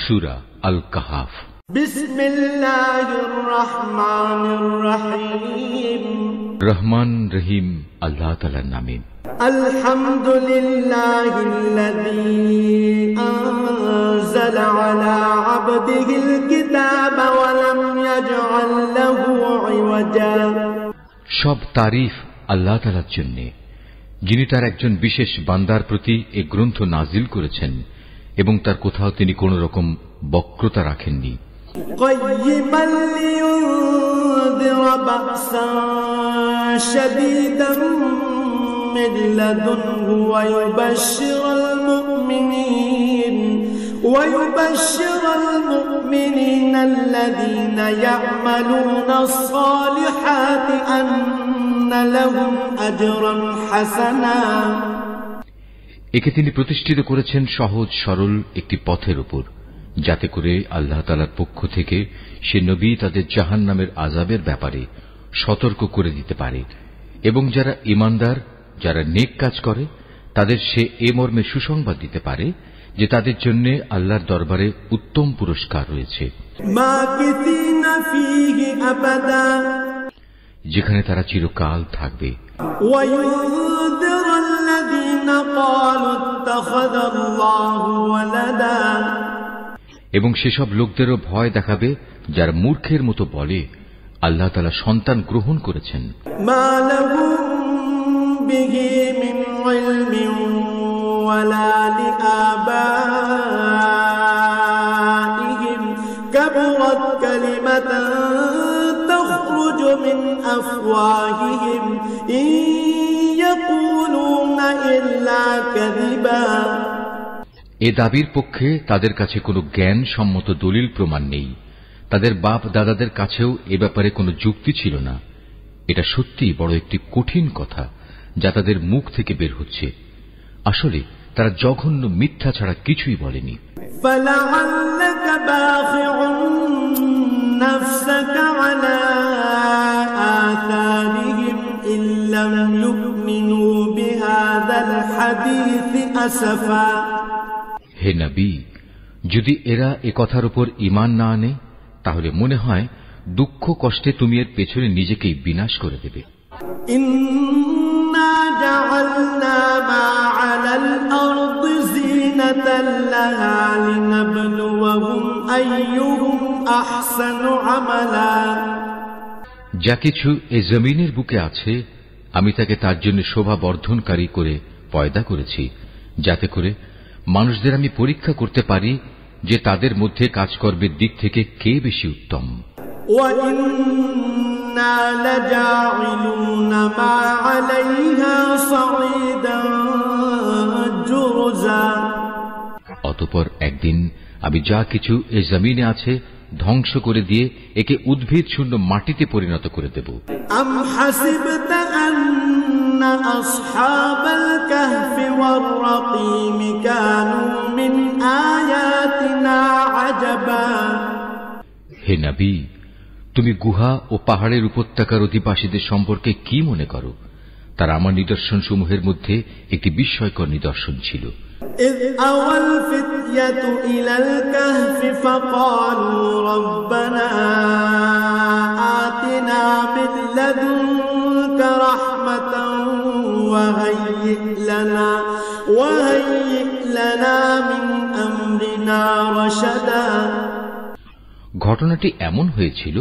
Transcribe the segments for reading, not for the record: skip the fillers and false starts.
সূরা আল কাহাফ। বিসমিল্লাহির রহমানির রহিম। রহমান রহিম আল্লাহ তাআলার নামে। আলহামদুলিল্লাহিল্লাযী আনজালা আলা আবদিহিল কিতাবা ওয়া লাম ইয়াজআল লাহু ইওয়াজা। সব তারিফ আল্লাহ তাআলার জন্য, যিনি তার একজন বিশেষ বান্দার প্রতি এ গ্রন্থ নাজিল করেছেন এবং তার কোথাও তিনি কোন রকম বক্রতা রাখেননি। কাইয়িমান লিয়ুনযিরা বা'সান শাদীদান মিন লাদুনহু ওয়া ইউবাশশিরাল মুমিনিনা আল্লাযীনা ইয়া'মালুনাস সালিহাতি আন্না লাহুম আজরান হাসানা। একে তিনি প্রতিষ্ঠিত করেছেন সহজ সরল একটি পথের উপর, যাতে করে আল্লাহ তাআলার পক্ষ থেকে সে নবী তাদের জাহান্নামের আযাবের ব্যাপারে সতর্ক করে দিতে পারে এবং যারা ঈমানদার, যারা নেক কাজ করে, তাদের সে এ মর্মে সুসংবাদ দিতে পারে যে তাদের জন্য আল্লাহর দরবারে উত্তম পুরস্কার রয়েছে, যেখানে তারা চিরকাল থাকবে। এবং সেসব লোকদেরও ভয় দেখাবে যারা মূর্খের মতো বলে আল্লাহ তাআলা সন্তান গ্রহণ করেছেন। এ দাবির পক্ষে তাদের কাছে কোনো জ্ঞান সম্মত দলিল প্রমাণ নেই। তাদের বাপ দাদাদের কাছেও এ ব্যাপারে কোনো যুক্তি ছিল না। এটা সত্যিই বড় একটি কঠিন কথা যা তাদের মুখ থেকে বের হচ্ছে। আসলে তারা জঘন্য মিথ্যা ছাড়া কিছুই বলেনি। হে নবী, যদি এরা এ কথার উপর ঈমান না আনে তাহলে মনে হয় দুঃখ কষ্টে তুমি এর পেছনে নিজেকেই বিনাশ করে দেবে। ইন্না জাআলনা মা আলাল আরদি যিনাতাল লাহা লিনাবলুয়াহুম আইয়ুহুম আহসানু আমালা। যা কিছু এ জমিনের বুকে আছে আমি তাকে তার জন্য শোভা বর্ধনকারী করে পয়দা করেছি, যাতে করে মানুষদের আমি পরীক্ষা করতে পারি যে তাদের মধ্যে কাজকর্মের দিক থেকে কে বেশি উত্তম। অতঃপর একদিন আমি যা কিছু এ জমিনে আছে ধ্বংস করে দিয়ে একে উদ্ভিদ শূন্য মাটিতে পরিণত করে দেব। আম হাসিবতা আন্না আসহাবাল কাহফি ওয়ার রাকিম কানু মিন আয়াতিনা আজাবা। হে নবী, তুমি গুহা ও পাহাড়ের উপত্যকার অধিবাসীদের সম্পর্কে কি মনে করো? তারা আমার নিদর্শন সমূহের মধ্যে একটি বিস্ময়কর নিদর্শন ছিল। إذ أوى الفتية إلى الكهف فقالوا ربنا آتنا من لدنك رحمة وهيئ لنا من أمرنا رشدا। ঘটনাটি এমন হয়েছিল,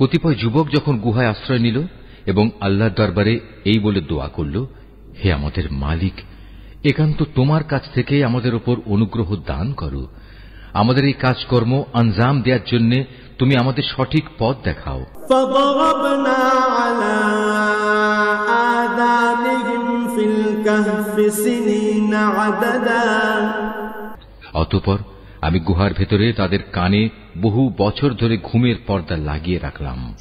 কতিপয় যুবক যখন গুহায় আশ্রয় নিল এবং আল্লাহর দরবারে এই বলে দোয়া করল, হে আমাদের মালিক, একান্ত তোমার কাছ থেকে আমাদের উপর অনুগ্রহ দান করো। আমাদের এই কাজকর্ম আঞ্জাম দেওয়ার জন্য তুমি আমাদের সঠিক পথ দেখাও। অতঃপর আমি গুহার ভেতরে তাদের কানে বহু বছর ধরে ঘুমের পর্দা লাগিয়ে রাখলাম।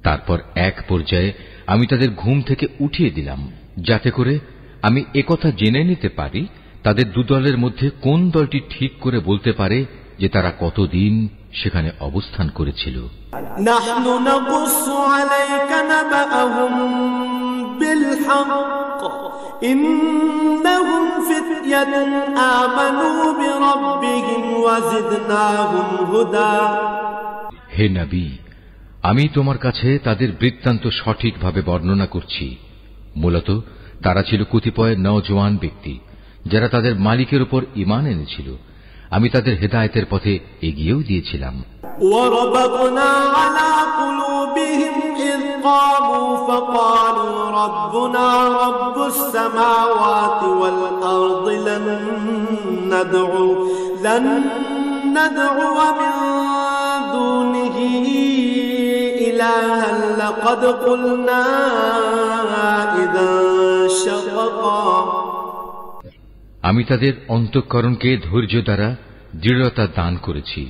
তারপর এক পর্যায়ে আমি তাদের ঘুম থেকে উঠিয়ে দিলাম, যাতে করে আমি একথা জেনে নিতে পারি তাদের দুদলের মধ্যে কোন দলটি ঠিক করে বলতে পারে যে তারা কতদিন সেখানে অবস্থান করেছিল। নাহনু নাকুসু আলাইকা নাবাআহুম বিল হক ইন্নাহুম ফিতয়াতুন আমানু বিরাব্বিহিম ওয়া জিদনাহুম হুদা। হে নবী, আমি তোমার কাছে তাদের বৃত্তান্ত সঠিকভাবে বর্ণনা করছি। মূলত তারা ছিল কতিপয় নওজোয়ান ব্যক্তি যারা তাদের মালিকের উপর ঈমান এনেছিল। আমি তাদের হেদায়েতের পথে এগিয়েও দিয়েছিলাম। ওয়ারাবাতনা আলা কুলুবিহিম ইয ক্বামু ফাকালু রাব্বুনা রাব্বুস সামাওয়াতি ওয়াল আরদি লান নাদ'ু মিন দুনিহি ইলাহান লাকাদ কুলনা ইযান শাতাতা। আমি তাদের অন্তঃকরণকে ধৈর্য দ্বারা দৃঢ়তা দান করেছি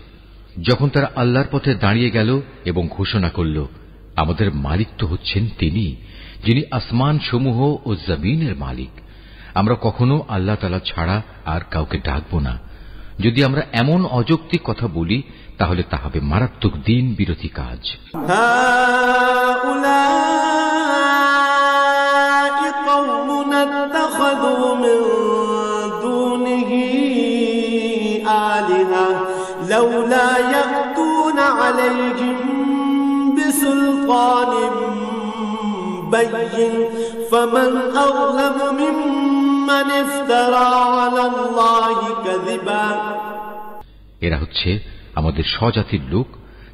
যখন তারা আল্লাহর পথে দাঁড়িয়ে গেল এবং ঘোষণা করল, আমাদের মালিক তো হচ্ছেন তিনি, যিনি আসমান সমূহ ও জমিনের মালিক। আমরা কখনো আল্লাহ তাআলা ছাড়া আর কাউকে ডাকব না। যদি আমরা এমন অযৌক্তিক কথা বলি তাহলে তা হবে মারাত্মক দিন বিরোধী কাজ। لولا يأتون عليهم بسلطان بين فمن أظلم ممن افترى على الله كذبا। এরা হচ্ছে আমাদের স্বজাতির লোক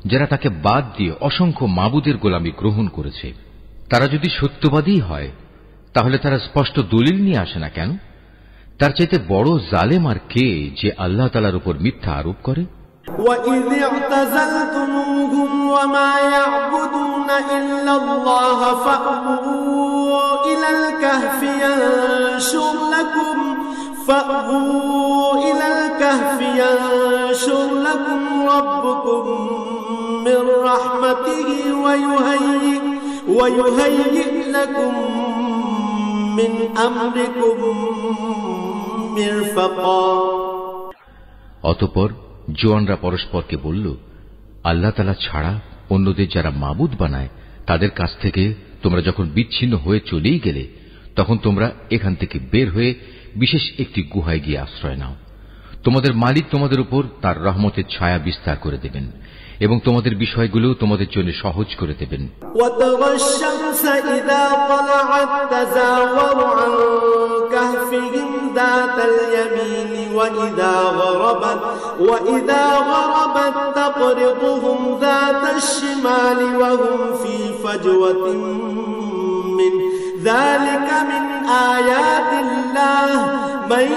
যারা তাকে বাদ দিয়ে অসংখ্য মাবুদের গোলামি গ্রহণ করেছে। তারা যদি সত্যবাদী হয় তাহলে তারা স্পষ্ট দলিল নিয়ে আসে না কেন? তার চাইতে বড় জালেম আর কে যে আল্লাহ তাআলার উপর মিথ্যা আরোপ করে? وَإِذِ اعْتَزَلْتُمُوهُمْ وَمَا يَعْبُدُونَ إِلَّا اللَّهَ فَأْوُوا إِلَى الْكَهْفِ يَنشُرْ لَكُمْ رَبُّكُمْ مِنْ رَحْمَتِهِ وَيُهَيِّئْ لَكُمْ مِنْ أَمْرِكُمْ مِرْفَقًا। অতঃপর জোয়ানরা পরস্পরকে বলল, আল্লাহ তাআলা ছাড়া অন্যদের যারা মাবুদ বানায় তাদের কাছ থেকে তোমরা যখন বিচ্ছিন্ন হয়ে চলেই গেলে তখন তোমরা এখান থেকে বের হয়ে বিশেষ একটি গুহায় গিয়ে আশ্রয় নাও। তোমাদের মালিক তোমাদের উপর তার রহমতের ছায়া বিস্তার করে দেবেন এবং তোমাদের বিষয়গুলো তোমাদের জন্য সহজ করে দেবেন। ذات اليمين وإذا غربت تقرضهم ذات الشمال وهم في فجوة من ذلك من آيات الله من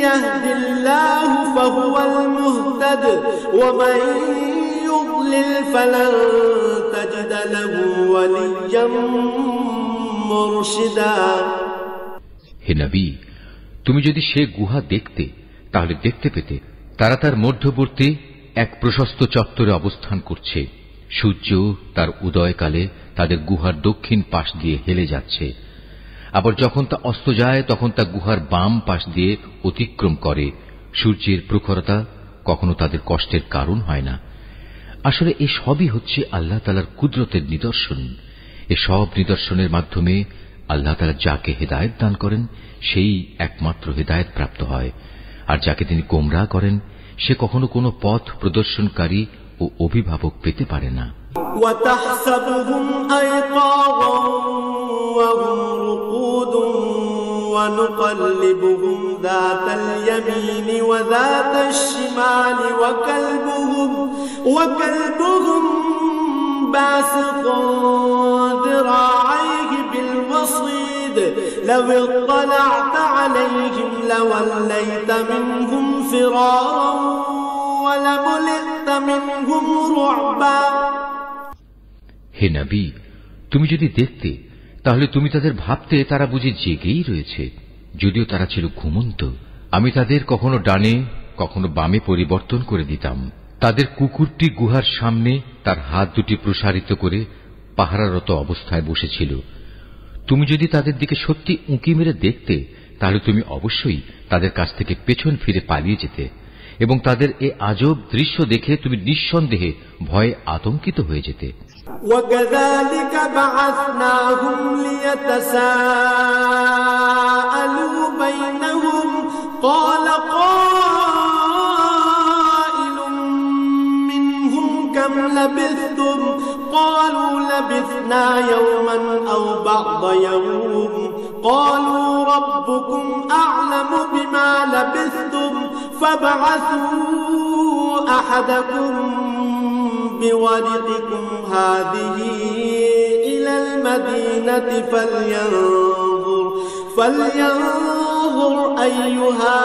يهد الله فهو المهتد ومن يضلل فلن تجد له وليا مرشدا। হে নবী, তুমি যদি সে গুহা দেখতে তাহলে দেখতে পেতে তারা তার মধ্যবর্তী এক প্রশস্ত চত্বরে অবস্থান করছে। সূর্য তার উদয়কালে তাদের গুহার দক্ষিণ পাশ দিয়ে হেলে যাচ্ছে, আবার যখন তা অস্ত যায় তখন তা গুহার বাম পাশ দিয়ে অতিক্রম করে। সূর্যের প্রখরতা কখনো তাদের কষ্টের কারণ হয় না। আসলে এ সবই হচ্ছে আল্লাহ তাআলার কুদরতের নিদর্শন। এ সব নিদর্শনের মাধ্যমে আল্লাহ তাআলা যাকে হেদায়েত দান করেন সেই একমাত্র হেদায়েত প্রাপ্ত হয়, আর যাকে তিনি গোমরাহ করেন সে কখনো কোনো পথ প্রদর্শনকারী ও অভিভাবক পেতে পারে না। وَتَحْسَبُهُمْ أَيْقَاظًا وَهُمْ رُقُودٌ وَنُقَلِّبُهُمْ ذَاتَ الْيَمِينِ وَذَاتَ الشِّمَالِ وَكَلْبُهُمْ بَاسِطٌ ذِرَاعَيْهِ بِالْوَصِيدِ لَوِ اطَّلَعْتَ عَلَيْهِمْ لَوَلَّيْتَ مِنْهُمْ فِرَارًا وَلَمُلِئْتَ مِنْهُمْ رُعْبًا। হে নবী, তুমি যদি দেখতে তাহলে তুমি তাদের ভাবতে তারা বুঝি জেগেই রয়েছে, যদিও তারা ছিল ঘুমন্ত। আমি তাদের কখনো ডানে কখনো বামে পরিবর্তন করে দিতাম। তাদের কুকুরটি গুহার সামনে তার হাত দুটি প্রসারিত করে পাহারারত অবস্থায় বসেছিল। তুমি যদি তাদের দিকে সত্যি উঁকি মেরে দেখতে তাহলে তুমি অবশ্যই তাদের কাছ থেকে পেছন ফিরে পালিয়ে যেতে এবং তাদের এ আজব দৃশ্য দেখে তুমি নিঃসন্দেহে ভয়ে আতঙ্কিত হয়ে যেতে। وكذلك بعثناهم ليتساءلوا بينهم قال قائل منهم كم لبثتم قالوا لبثنا يوما أو بعض يوم قالوا ربكم أعلم بما لبثتم فابعثوا أحدكم بورقكم هذه إلى المدينة فلينظر أيها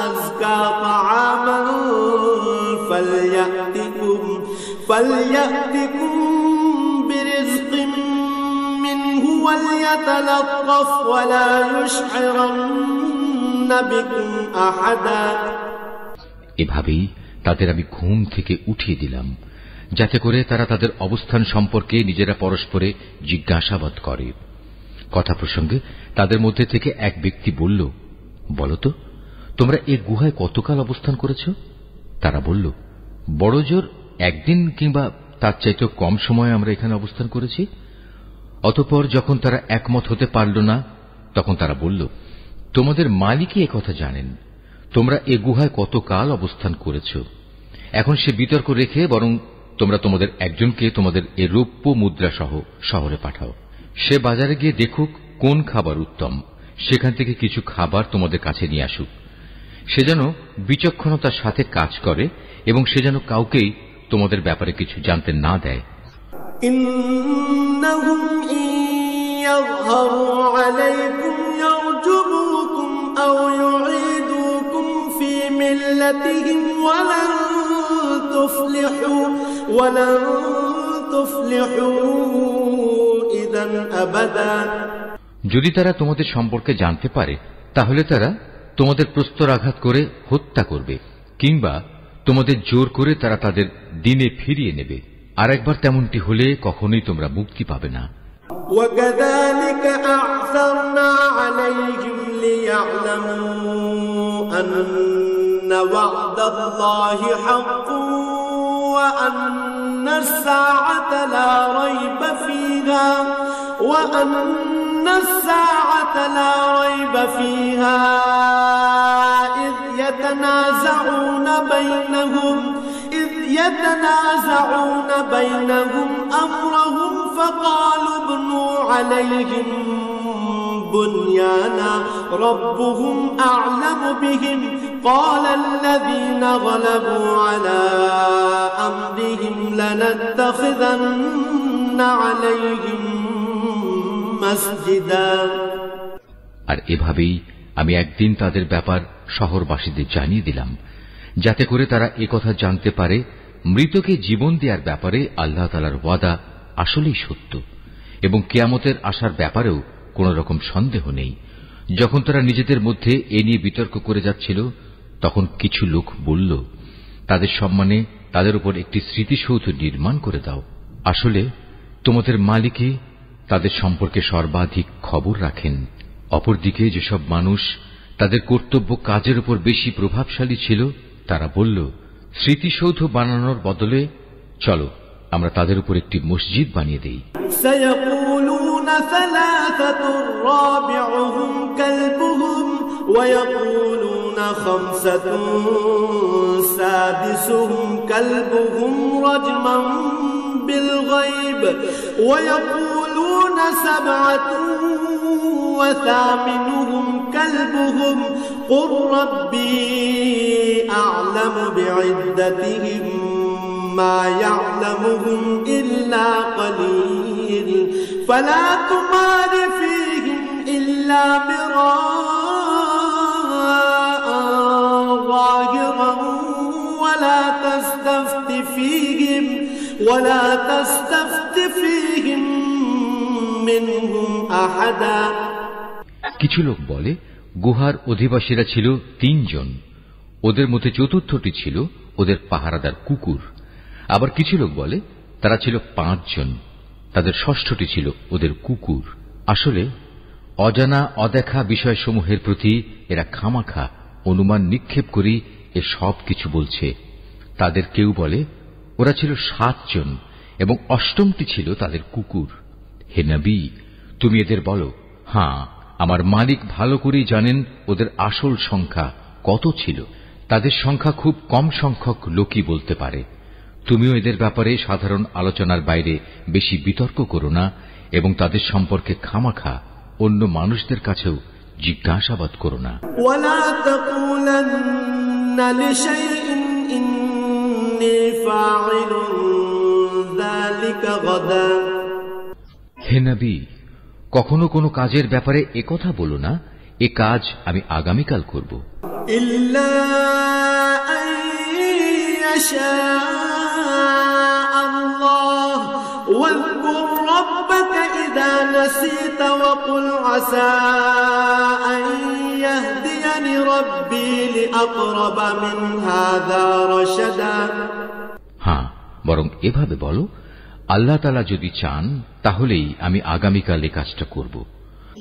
أزكى طعاما فليأتكم برزق منه وليتلطف ولا يشعرن بكم أحدا। এভাবেই তাদের আমি ঘুম থেকে উঠিয়ে দিলাম, যাতে করে তারা তাদের অবস্থান সম্পর্কে নিজেরা পরস্পরে জিজ্ঞাসাবাদ করে। কথা প্রসঙ্গে তাদের মধ্যে থেকে এক ব্যক্তি বলল, বলতো তোমরা এ গুহায় কতকাল অবস্থান করেছ? তারা বলল, বড় জোর একদিন কিংবা তার চাইতেও কম সময় আমরা এখানে অবস্থান করেছি। অতঃপর যখন তারা একমত হতে পারল না, তখন তারা বলল, তোমাদের মালিকই একথা জানেন তোমরা এ গুহায় কতকাল অবস্থান করেছ। এখন সে বিতর্ক রেখে বরং তোমরা তোমাদের একজনকে তোমাদের এ রৌপ্য মুদ্রা সহ শহরে পাঠাও। সে বাজারে গিয়ে দেখুক কোন খাবার উত্তম, সেখান থেকে কিছু খাবার তোমাদের কাছে নিয়ে আসুক। সে যেন বিচক্ষণতার সাথে কাজ করে এবং সে যেন কাউকেই তোমাদের ব্যাপারে কিছু জানতে না দেয়। ইন্নাহুম ইয়াযহারু আলাইকুম ইয়ারজুমুকুম আও ইউঈদুকুম ফি মিল্লাতিহিম ওয়ালান তুফলিহু ইযান আবাদা। যদি তারা তোমাদের সম্পর্কে জানতে পারে তাহলে তারা তোমাদের প্রস্তরাঘাত করে হত্যা করবে, কিংবা তোমাদের জোর করে তারা তাদের দিনে ফিরিয়ে নেবে। আর একবার তেমনটি হলে কখনোই তোমরা মুক্তি পাবে না। وَكَذَلِكَ أَعْثَرْنَا عَلَيْهِمْ لِيَعْلَمُوا أَنَّ وَعْدَ اللَّهِ حَقٌّ وَأَنَّ السَّاعَةَ لَا رَيْبَ فِيهَا إِذْ يتنازعون بينهم أمرهم فقالوا ابنوا عليهم بنيانا ربهم أعلم بهم قال الذين غلبوا على أمرهم لنتخذن عليهم مسجدا। আর এভাবেই আমি একদিন তাদের ব্যাপার শহরবাসীদের জানিয়ে দিলাম, যাতে করে তারা একথা জানতে পারে মৃতকে জীবন দেওয়ার ব্যাপারে আল্লাহ তাআলার ওয়াদা আসলেই সত্য এবং কিয়ামতের আসার ব্যাপারেও কোন রকম সন্দেহ নেই। যখন তারা নিজেদের মধ্যে এ নিয়ে বিতর্ক করে যাচ্ছিল, তখন কিছু লোক বলল, তাদের সম্মানে তাদের উপর একটি স্মৃতিসৌধ নির্মাণ করে দাও। আসলে তোমাদের মালিকই তাদের সম্পর্কে সর্বাধিক খবর রাখেন। অপরদিকে যেসব মানুষ তাদের কর্তব্য কাজের উপর বেশি প্রভাবশালী ছিল, তারা বলল, স্মৃতিসৌধ বানানোর বদলে চলো আমরা তাদের উপর একটি মসজিদ বানিয়ে দেই। সায়াকুলুনা সালাসাতুর রাবিউহুম কালবুহুম ওয়া ইয়াকুলুনা খামসাতুন সাদিসুহুম কালবুহুম রাজমান বিল গায়ব ওয়া ইয়াকুলুনা সাবআতুন ওয়া থামিনুহুম কালবুহুম কুর রাব্বি আ'লামু বি'ইদ্দাতিহিম ما يعلمهم إلا قليل فلا تمار فيهم إلا مراء ظاهرا ولا تستفت فيهم منهم أحدا। কিছু লোক বলে গুহার অধিবাসীরা ছিল 3 জন, ওদের মধ্যে চতুর্থটি ছিল ওদের পাহারাদার কুকুর। আবার কিছু লোক বলে তারা ছিল 5 জন, তাদের ষষ্ঠটি ছিল ওদের কুকুর। আসলে অজানা অদেখা বিষয়সমূহের প্রতি এরা খামাখা অনুমান নিক্ষেপ করে এ সব কিছু বলছে। তাদের কেউ বলে ওরা ছিল 7 জন এবং 8টি ছিল তাদের কুকুর। হে নবী, তুমি এদের বলো, হ্যাঁ, আমার মালিক ভালো করেই জানেন ওদের আসল সংখ্যা কত ছিল। তাদের সংখ্যা খুব কম সংখ্যক লোকই বলতে পারে। তুমিও এদের ব্যাপারে সাধারণ আলোচনার বাইরে বেশি বিতর্ক করো না এবং তাদের সম্পর্কে খামাখা অন্য মানুষদের কাছেও জিজ্ঞাসাবাদ করো না। ওয়ালা তাকুলান্না লিশাইইন ইন্নী ফাইলুন যালিকা গাদা। হে নবী, কখনো কোনো কাজের ব্যাপারে একথা বলো না, এ কাজ আমি আগামীকাল করব। ইল্লা আইয়াশা আল্লাহ ওয়াযকুর রাব্বাকা ইযা নাসিতা ওয়া কুল আসা আন ইয়াহদিয়ানি রাব্বি লিআকরাবা মিন হাযা রাশাদা। হ্যাঁ, বরং এভাবে বলো, আল্লাহ তাআলা যদি চান তাহলেই আমি আগামীকাল এই কাজটা করব।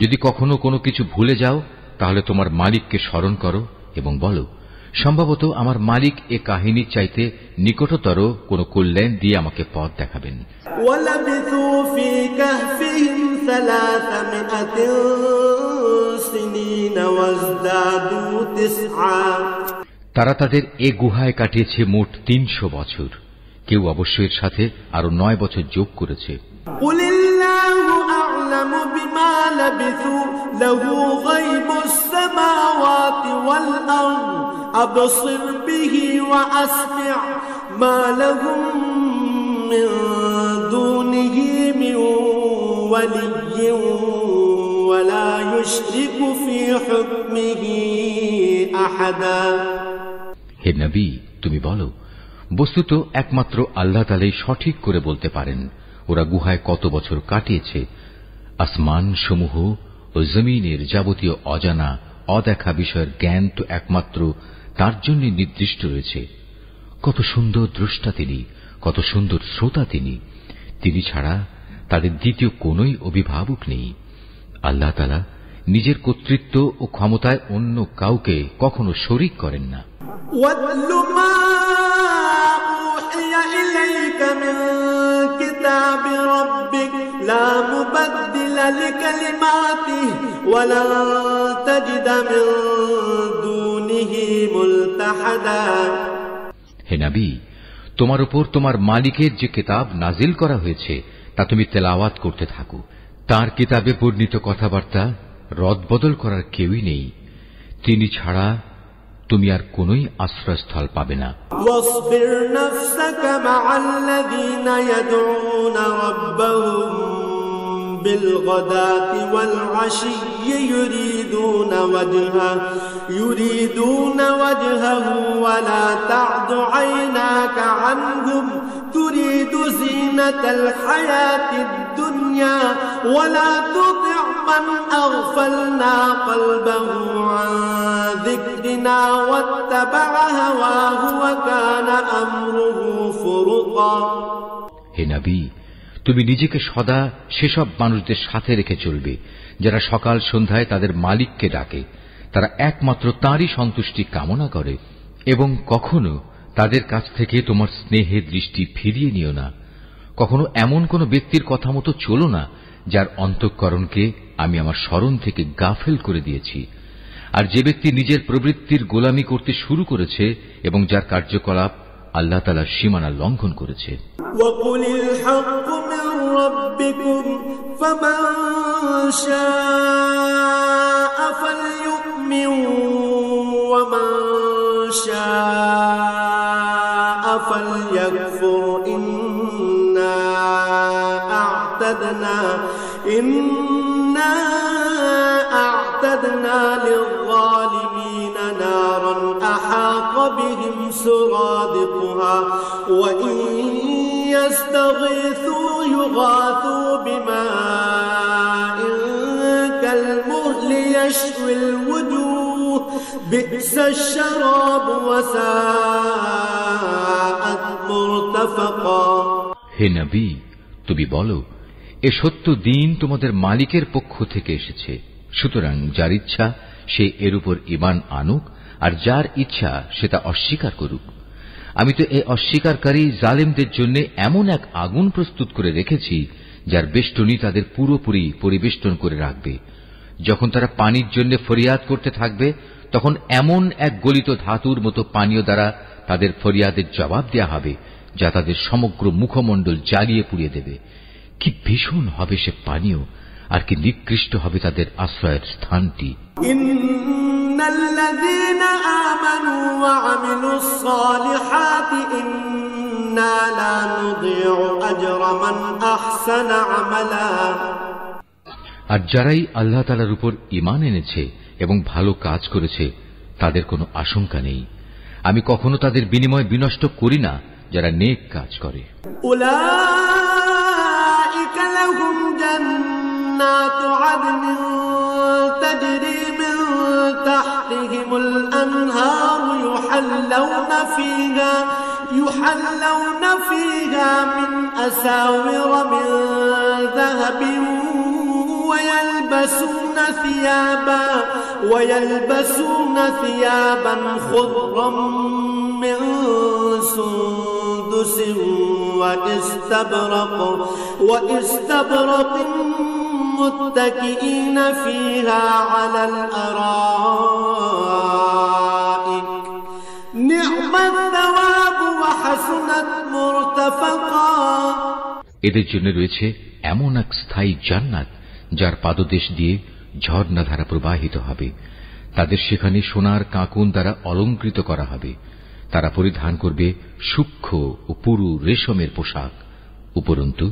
যদি কখনো কোনো কিছু ভুলে যাও তাহলে তোমার মালিককে স্মরণ করো এবং বলো, সম্ভবত আমার মালিক এ কাহিনীর চাইতে নিকটতর কোনো কল্যাণ দিয়ে আমাকে পথ দেখাবেন। ওয়ালাবিথু ফি কাহফিহিম 300 সিনিনা ওয়াজদাদু 9। তারা তাদের এ গুহায় কাটিয়েছে মোট 300 বছর। কেউ অবশ্য এর সাথে আরো 9 বছর যোগ করেছে। কুলিল্লাহু আ'লামু বিমা লাবিথু লাহু গায়বুস সামাওয়াতি ওয়াল আরদ আবসির বিহি ওয়া আসমি' মা লাহুম মিন দুনিহি মিন ওয়ালিয়্যিন ওয়া লা ইউশরিকু ফি হুকমিহি আহাদা। হে নবী, তুমি বলো, বস্তুত একমাত্র আল্লাহ তাআলাই সঠিক করে বলতে পারেন ওরা গুহায় কত বছর কাটিয়েছে। আসমান সমূহ ও জমিনের যাবতীয় অজানা অদেখা বিষয়ের জ্ঞান তো একমাত্র তার জন্য নির্দিষ্ট রয়েছে। কত সুন্দর দ্রষ্টা তিনি, কত সুন্দর শ্রোতা তিনি। তিনি ছাড়া তাদের দ্বিতীয় কোনই অভিভাবক নেই। আল্লাহ তাআলা নিজের কর্তৃত্ব ও ক্ষমতায় অন্য কাউকে কখনো শরীক করেন না। ওয়াতলু মা উহিয়া ইলাইকা মিন কিতাবি রাব্বিক লা মুবাদদিলা লিকালিমাতিহি ওয়া লা তাজিদা মিন দুনিহি মুলতাহাদা। হে নবী, তোমার উপর তোমার মালিকের যে কিতাব নাজিল করা হয়েছে তা তুমি তেলাওয়াত করতে থাকো। তার কিতাবে বর্ণিত কথাবার্তা রদবদল করার কেউই নেই। তিনি ছাড়া তুমি আর কোনই আশ্রয়স্থল পাবে না। ওয়াসবির নাফসাকা মা'আল্লাযীনা ইয়াদউনা রাব্বাহুম বিলগাদাতি ওয়াল আশিয়্যি يريدون وجهه ولا تعد عيناك عنهم تريد زينة الحياة الدنيا ولا تطع من أغفلنا قلبه عن ذكرنا واتبع هواه وكان أمره فرطا। হে নবী, তুমি নিজেকে সদা সেসব মানুষদের সাথে রেখে চলবে যারা সকাল সন্ধ্যায় তাদের মালিককে ডাকে। তারা একমাত্র তাঁরই সন্তুষ্টি কামনা করে এবং কখনো তাদের কাছ থেকে তোমার স্নেহের দৃষ্টি ফিরিয়ে নিও না। কখনো এমন কোন ব্যক্তির কথা মতো চলো না যার অন্তঃকরণকে আমি আমার স্মরণ থেকে গাফেল করে দিয়েছি। আর যে ব্যক্তি নিজের প্রবৃত্তির গোলামি করতে শুরু করেছে এবং যার কার্যকলাপ আল্লাহ তাআলার সীমানা লঙ্ঘন করেছে। ওয়াকুলিল হাক্কু মির রাব্বিকুম ফামান শাআ ফালইউমিন ওয়া মান শাআ ফালইয়াকফুর ইন্না আ'তাদনা লিয-যালিমিনা নারান আহাতা বিহিম সুরাদিকুহা ওয়া ইন ইয়াস্তাগীথু ইউগাথু বিমাইন কালমুহলি ইয়াশওয়িল ওয়ুজুহ বি'সাশ শারাব ওয়া সাআত মুরতাফাকা। হে নবী, তুমি বলো, এ সত্য দিন তোমাদের মালিকের পক্ষ থেকে এসেছে। সুতরাং যার ইচ্ছা সে এর উপর ঈমান আনুক, আর যার ইচ্ছা সে তা অস্বীকার করুক। আমি তো এই অস্বীকারী জালেমদের জন্য এমন এক আগুন প্রস্তুত করে রেখেছি যার বেষ্টনী তাদের পুরোপুরি পরিবেষ্টন করে রাখবে। যখন তারা পানির জন্য ফরিয়াদ করতে থাকবে, তখন এমন এক গলিত ধাতুর মতো পানীয় দ্বারা তাদের ফরিয়াদের জবাব দেয়া হবে, যা তাদের সমগ্র মুখমণ্ডল জ্বালিয়ে পুড়িয়ে দেবে। কি ভীষণ হবে সে পানীয়, আর কি নিকৃষ্ট হবে তাদের আশ্রয়ের স্থানটি। ইন্নাল্লাযীনা আমানু ওয়া আমিলুস সালিহাতি ইন্না লা নুযিউ আজরা মান আহসানা আমালা। আর যারাই আল্লাহ তাআলার উপর ঈমান এনেছে এবং ভালো কাজ করেছে, তাদের কোনো আশঙ্কা নেই। আমি কখনো তাদের বিনিময় বিনষ্ট করি না যারা নেক কাজ করে। উলাইকা লাহুম জান্নাতু আদনিন তাজরি মিন তাহতিহিমুল আনহার ইউহাল্লাউনা ফিহা মিন আসাওিরা মিন যাহাবিন ويلبسون ثيابا خضرا من سندس واستبرق متكئين فيها على الأرائك نعم الثواب وحسنت مرتفقا। এদের জন্য রয়েছে এমন এক স্থায়ী জান্নাত যার পাদদেশ দিয়ে ঝর্ণাধারা প্রবাহিত হবে। তাদের সেখানে সোনার কাঁকুন দ্বারা অলঙ্কৃত করা হবে। তারা পরিধান করবে সূক্ষ্ম ও পুরু রেশমের পোশাক। উপরন্তু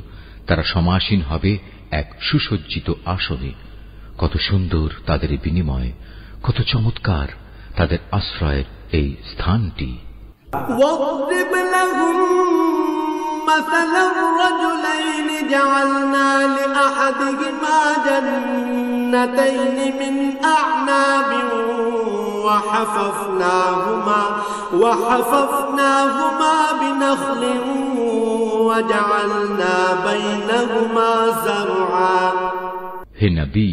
তারা সমাসীন হবে এক সুসজ্জিত আসনে। কত সুন্দর তাদের বিনিময়, কত চমৎকার তাদের আশ্রয়ের এই স্থানটি। مثل الرجلين جعلنا لأحدهما جنتين من أعناب وحففناهما بنخل وجعلنا بينهما زرعا। হে নবী,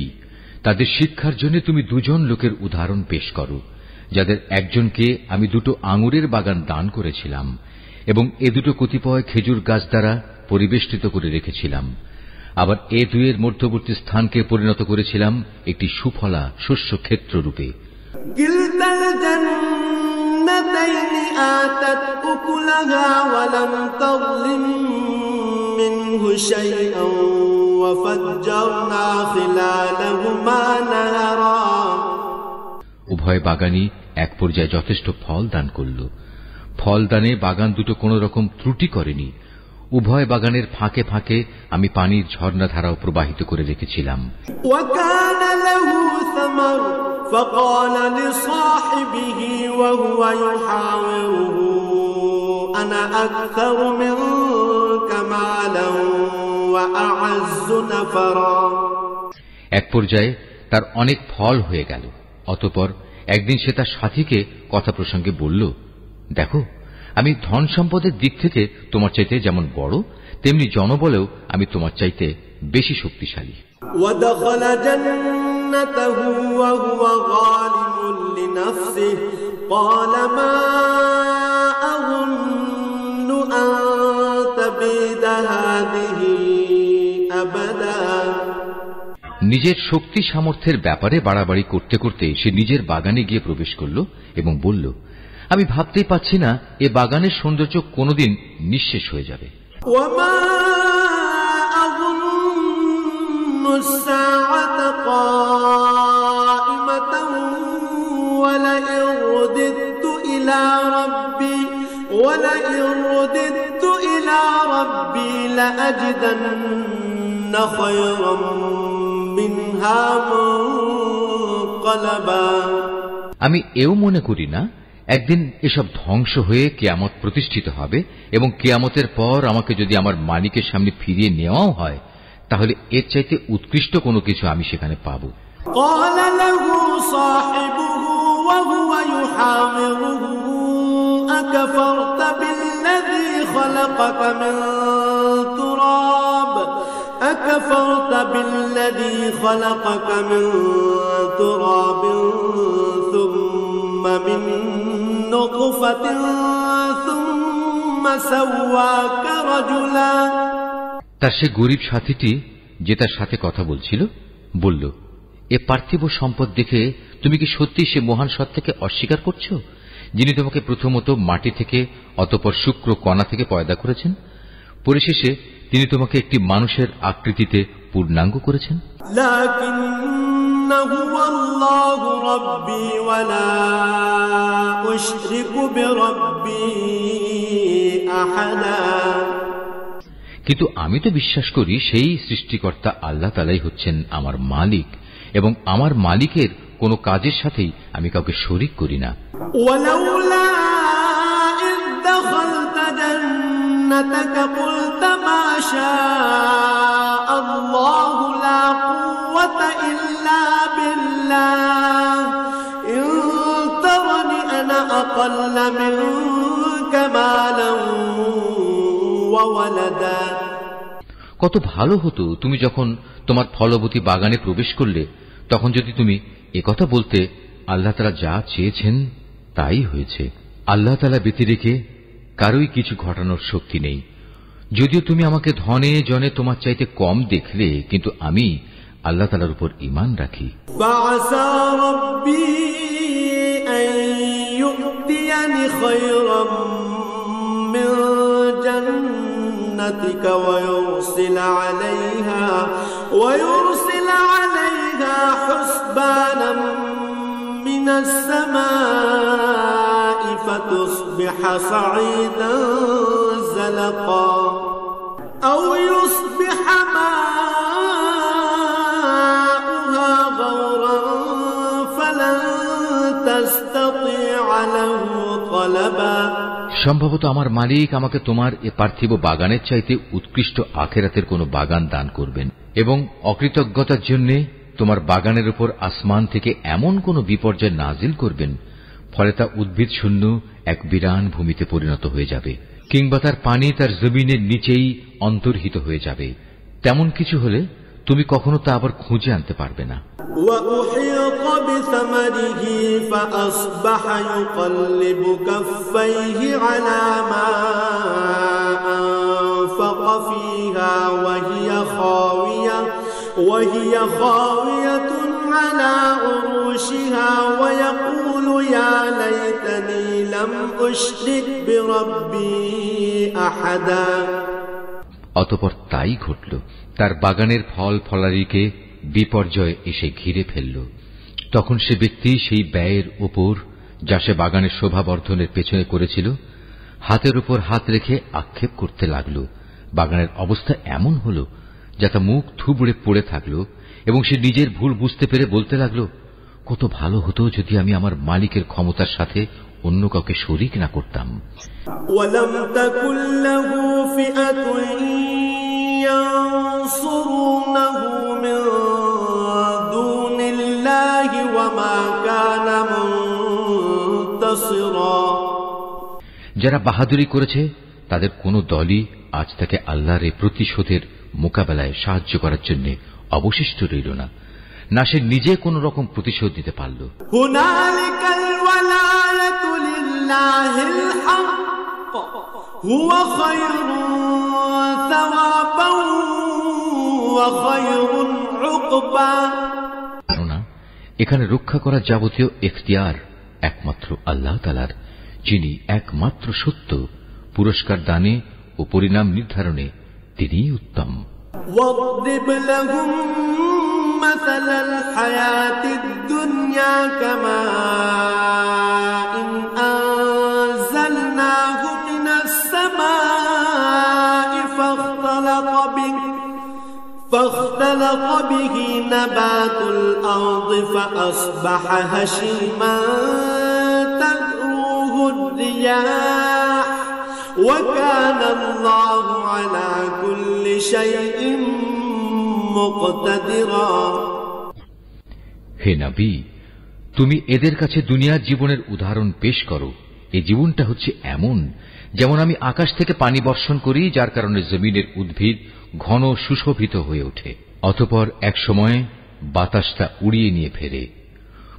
তাদের শিক্ষার জন্য তুমি দুজন লোকের উদাহরণ পেশ করো, যাদের একজনকে আমি দুটো আঙুরের বাগান দান করেছিলাম এবং এ দুটো কতিপয় খেজুর গাছ দ্বারা পরিবেষ্টিত করে রেখেছিলাম। আবার এ দুয়ের মধ্যবর্তী স্থানকে পরিণত করেছিলাম একটি সুফলা শস্য ক্ষেত্র রূপে। উভয় বাগানই এক পর্যায়ে যথেষ্ট ফল দান করল। ফলদানে বাগান দুটো কোন রকম ত্রুটি করেনি। উভয় বাগানের ফাঁকে ফাঁকে আমি পানির ঝর্ণাধারাও প্রবাহিত করে রেখেছিলাম। এক পর্যায়ে তার অনেক ফল হয়ে গেল। অতঃপর একদিন সে তার সাথীকে কথা প্রসঙ্গে বলল, দেখো, আমি ধন সম্পদের দিক থেকে তোমার চাইতে যেমন বড়, তেমনি জনবলেও আমি তোমার চাইতে বেশি শক্তিশালী। নিজের শক্তি সামর্থ্যের ব্যাপারে বাড়াবাড়ি করতে করতে সে নিজের বাগানে গিয়ে প্রবেশ করল এবং বলল, আমি ভাবতেই পাচ্ছি না এ বাগানের সৌন্দর্য কোনদিন নিঃশেষ হয়ে যাবে। আমি এও মনে করি না একদিন এসব ধ্বংস হয়ে কিয়ামত প্রতিষ্ঠিত হবে এবং কিয়ামতের পর আমাকে যদি আমার মালিকের সামনে ফিরিয়ে নেওয়াও হয়, তাহলে এর চাইতে উৎকৃষ্ট কোনো কিছু আমি সেখানে পাব। أكفرت بالذي خلقك من تراب ثم من نطفة ثم سواك رجلا। তার সে গরিব সাথীটি যে তার সাথে কথা বলছিল বলল, এ পার্থিব সম্পদ দেখে তুমি কি সত্যি সে মহান সত্তাকে অস্বীকার করছো, যিনি তোমাকে প্রথমত মাটি থেকে অতঃপর শুক্র কণা থেকে পয়দা করেছেন, পরিশেষে তিনি তোমাকে একটি মানুষের আকৃতিতে পূর্ণাঙ্গ করেছেন। কিন্তু আমি তো বিশ্বাস করি সেই সৃষ্টিকর্তা আল্লাহ তাআলাই হচ্ছেন আমার মালিক, এবং আমার মালিকের কোনো কাজের সাথেই আমি কাউকে শরীক করি না। কত ভালো হতো তুমি যখন তোমার ফলবতী বাগানে প্রবেশ করলে তখন যদি তুমি একথা বলতে, আল্লাহ তাআলা যা চেয়েছেন তাই হয়েছে। আল্লাহ তাআলা ব্যতিরেকে কারোই কিছু ঘটানোর শক্তি নেই। যদিও তুমি আমাকে ধনে জনে তোমার চাইতে কম দেখলে, কিন্তু আমি আল্লাহ তাআলার উপর ঈমান রাখি। ويرسل عليها حسبانا من السماء فتصبح صعيدا زلقا أو يصبح ماؤها غورا فلن تستطيع له طلبا। সম্ভবত আমার মালিক আমাকে তোমার এ পার্থিব বাগানের চাইতে উৎকৃষ্ট আখিরাতের কোন বাগান দান করবেন, এবং অকৃতজ্ঞতার জন্য তোমার বাগানের উপর আসমান থেকে এমন কোন বিপর্যয় নাজিল করবেন ফলে তা উদ্ভিদ শূন্য এক বিরান ভূমিতে পরিণত হয়ে যাবে, কিংবা তার পানি তার জমিনের নিচেই অন্তর্হিত হয়ে যাবে। তেমন কিছু হলে তুমি কখনো তা আবার খুঁজে আনতে পারবে না। وأحيط بثمره فأصبح يقلب كفيه على ما أنفق فيها وهي خاوية على عروشها ويقول يا ليتني لم أشرك بربي أحدا। অতঃপর তাই ঘটল, তার বাগানের ফল ফলারিকে বিপর্যয় এসে ঘিরে ফেলল। তখন সে ব্যক্তি সেই ব্যয়ের উপর যা সে বাগানের শোভাবর্ধনের পেছনে করেছিল হাতের উপর হাত রেখে আক্ষেপ করতে লাগল। বাগানের অবস্থা এমন হল যা তা মুখ থুবড়ে পড়ে থাকল, এবং সে নিজের ভুল বুঝতে পেরে বলতে লাগল, কত ভালো হতো যদি আমি আমার মালিকের ক্ষমতার সাথে অন্য কাউকে শরীক না করতাম। ওয়ালাম তাকুল লাহু ফিআতুন ইয়ানসুরুনাহু মিন দুনিল্লাহি ওয়া মা কানা মুনতাসিরা। যারা বাহাদুরি করেছে তাদের কোন দলই আজ তাকে আল্লাহর এই প্রতিশোধের মোকাবেলায় সাহায্য করার জন্য অবশিষ্ট রইল না, না সে নিজে কোন রকম প্রতিশোধ দিতে পারল। হুনালিকাল ওয়ালায়াতু লিল্লাহিল হক হুয়া খায়রুন সাওয়াবান ওয়া খায়রুন উকবা। এখানে রক্ষা করা যাবতীয় ইখতিয়ার একমাত্র আল্লাহ তাআলার, যিনি একমাত্র সত্য। পুরস্কার দানে ও পরিণাম নির্ধারণে তিনিই উত্তম। واضرب لهم مثل الحياة الدنيا كماء أنزلناه من السماء فاختلط به نبات الأرض فأصبح هشيما تذروه الرياح وكان الله على كل شيء مقتدرا। হে নবী, তুমি এদের কাছে দুনিয়ার জীবনের উদাহরণ পেশ করো। এই জীবনটা হচ্ছে এমন যেমন আমি আকাশ থেকে পানি বর্ষণ করি, যার কারণে জমিনের উদ্ভিদ ঘন সুশোভিত হয়ে ওঠে। অতঃপর এক সময় বাতাস তা উড়িয়ে নিয়ে ফেরে।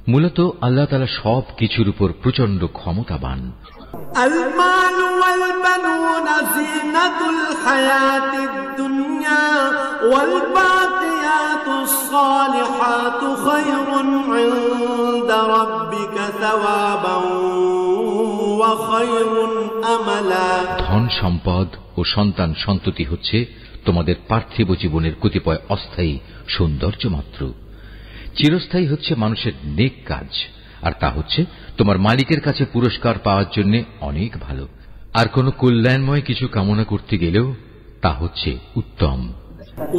মূলত আল্লাহ তাআলা সব কিছুর উপর প্রচন্ড ক্ষমতাবান। المال والبنون زينة الحياة الدنيا والباقيات الصالحات خير عند ربك ثوابا وخير أملا। ধন সম্পদ ও সন্তান সন্ততি হচ্ছে তোমাদের পার্থিব জীবনের কতিপয় অস্থায়ী সৌন্দর্য মাত্র। চিরস্থায়ী হচ্ছে মানুষের নেক কাজ, আর তা হচ্ছে তোমার মালিকের কাছে পুরস্কার পাওয়ার জন্য অনেক ভালো। আর কোন কল্যাণময় কিছু কামনা করতে গেলেও তা হচ্ছে উত্তম।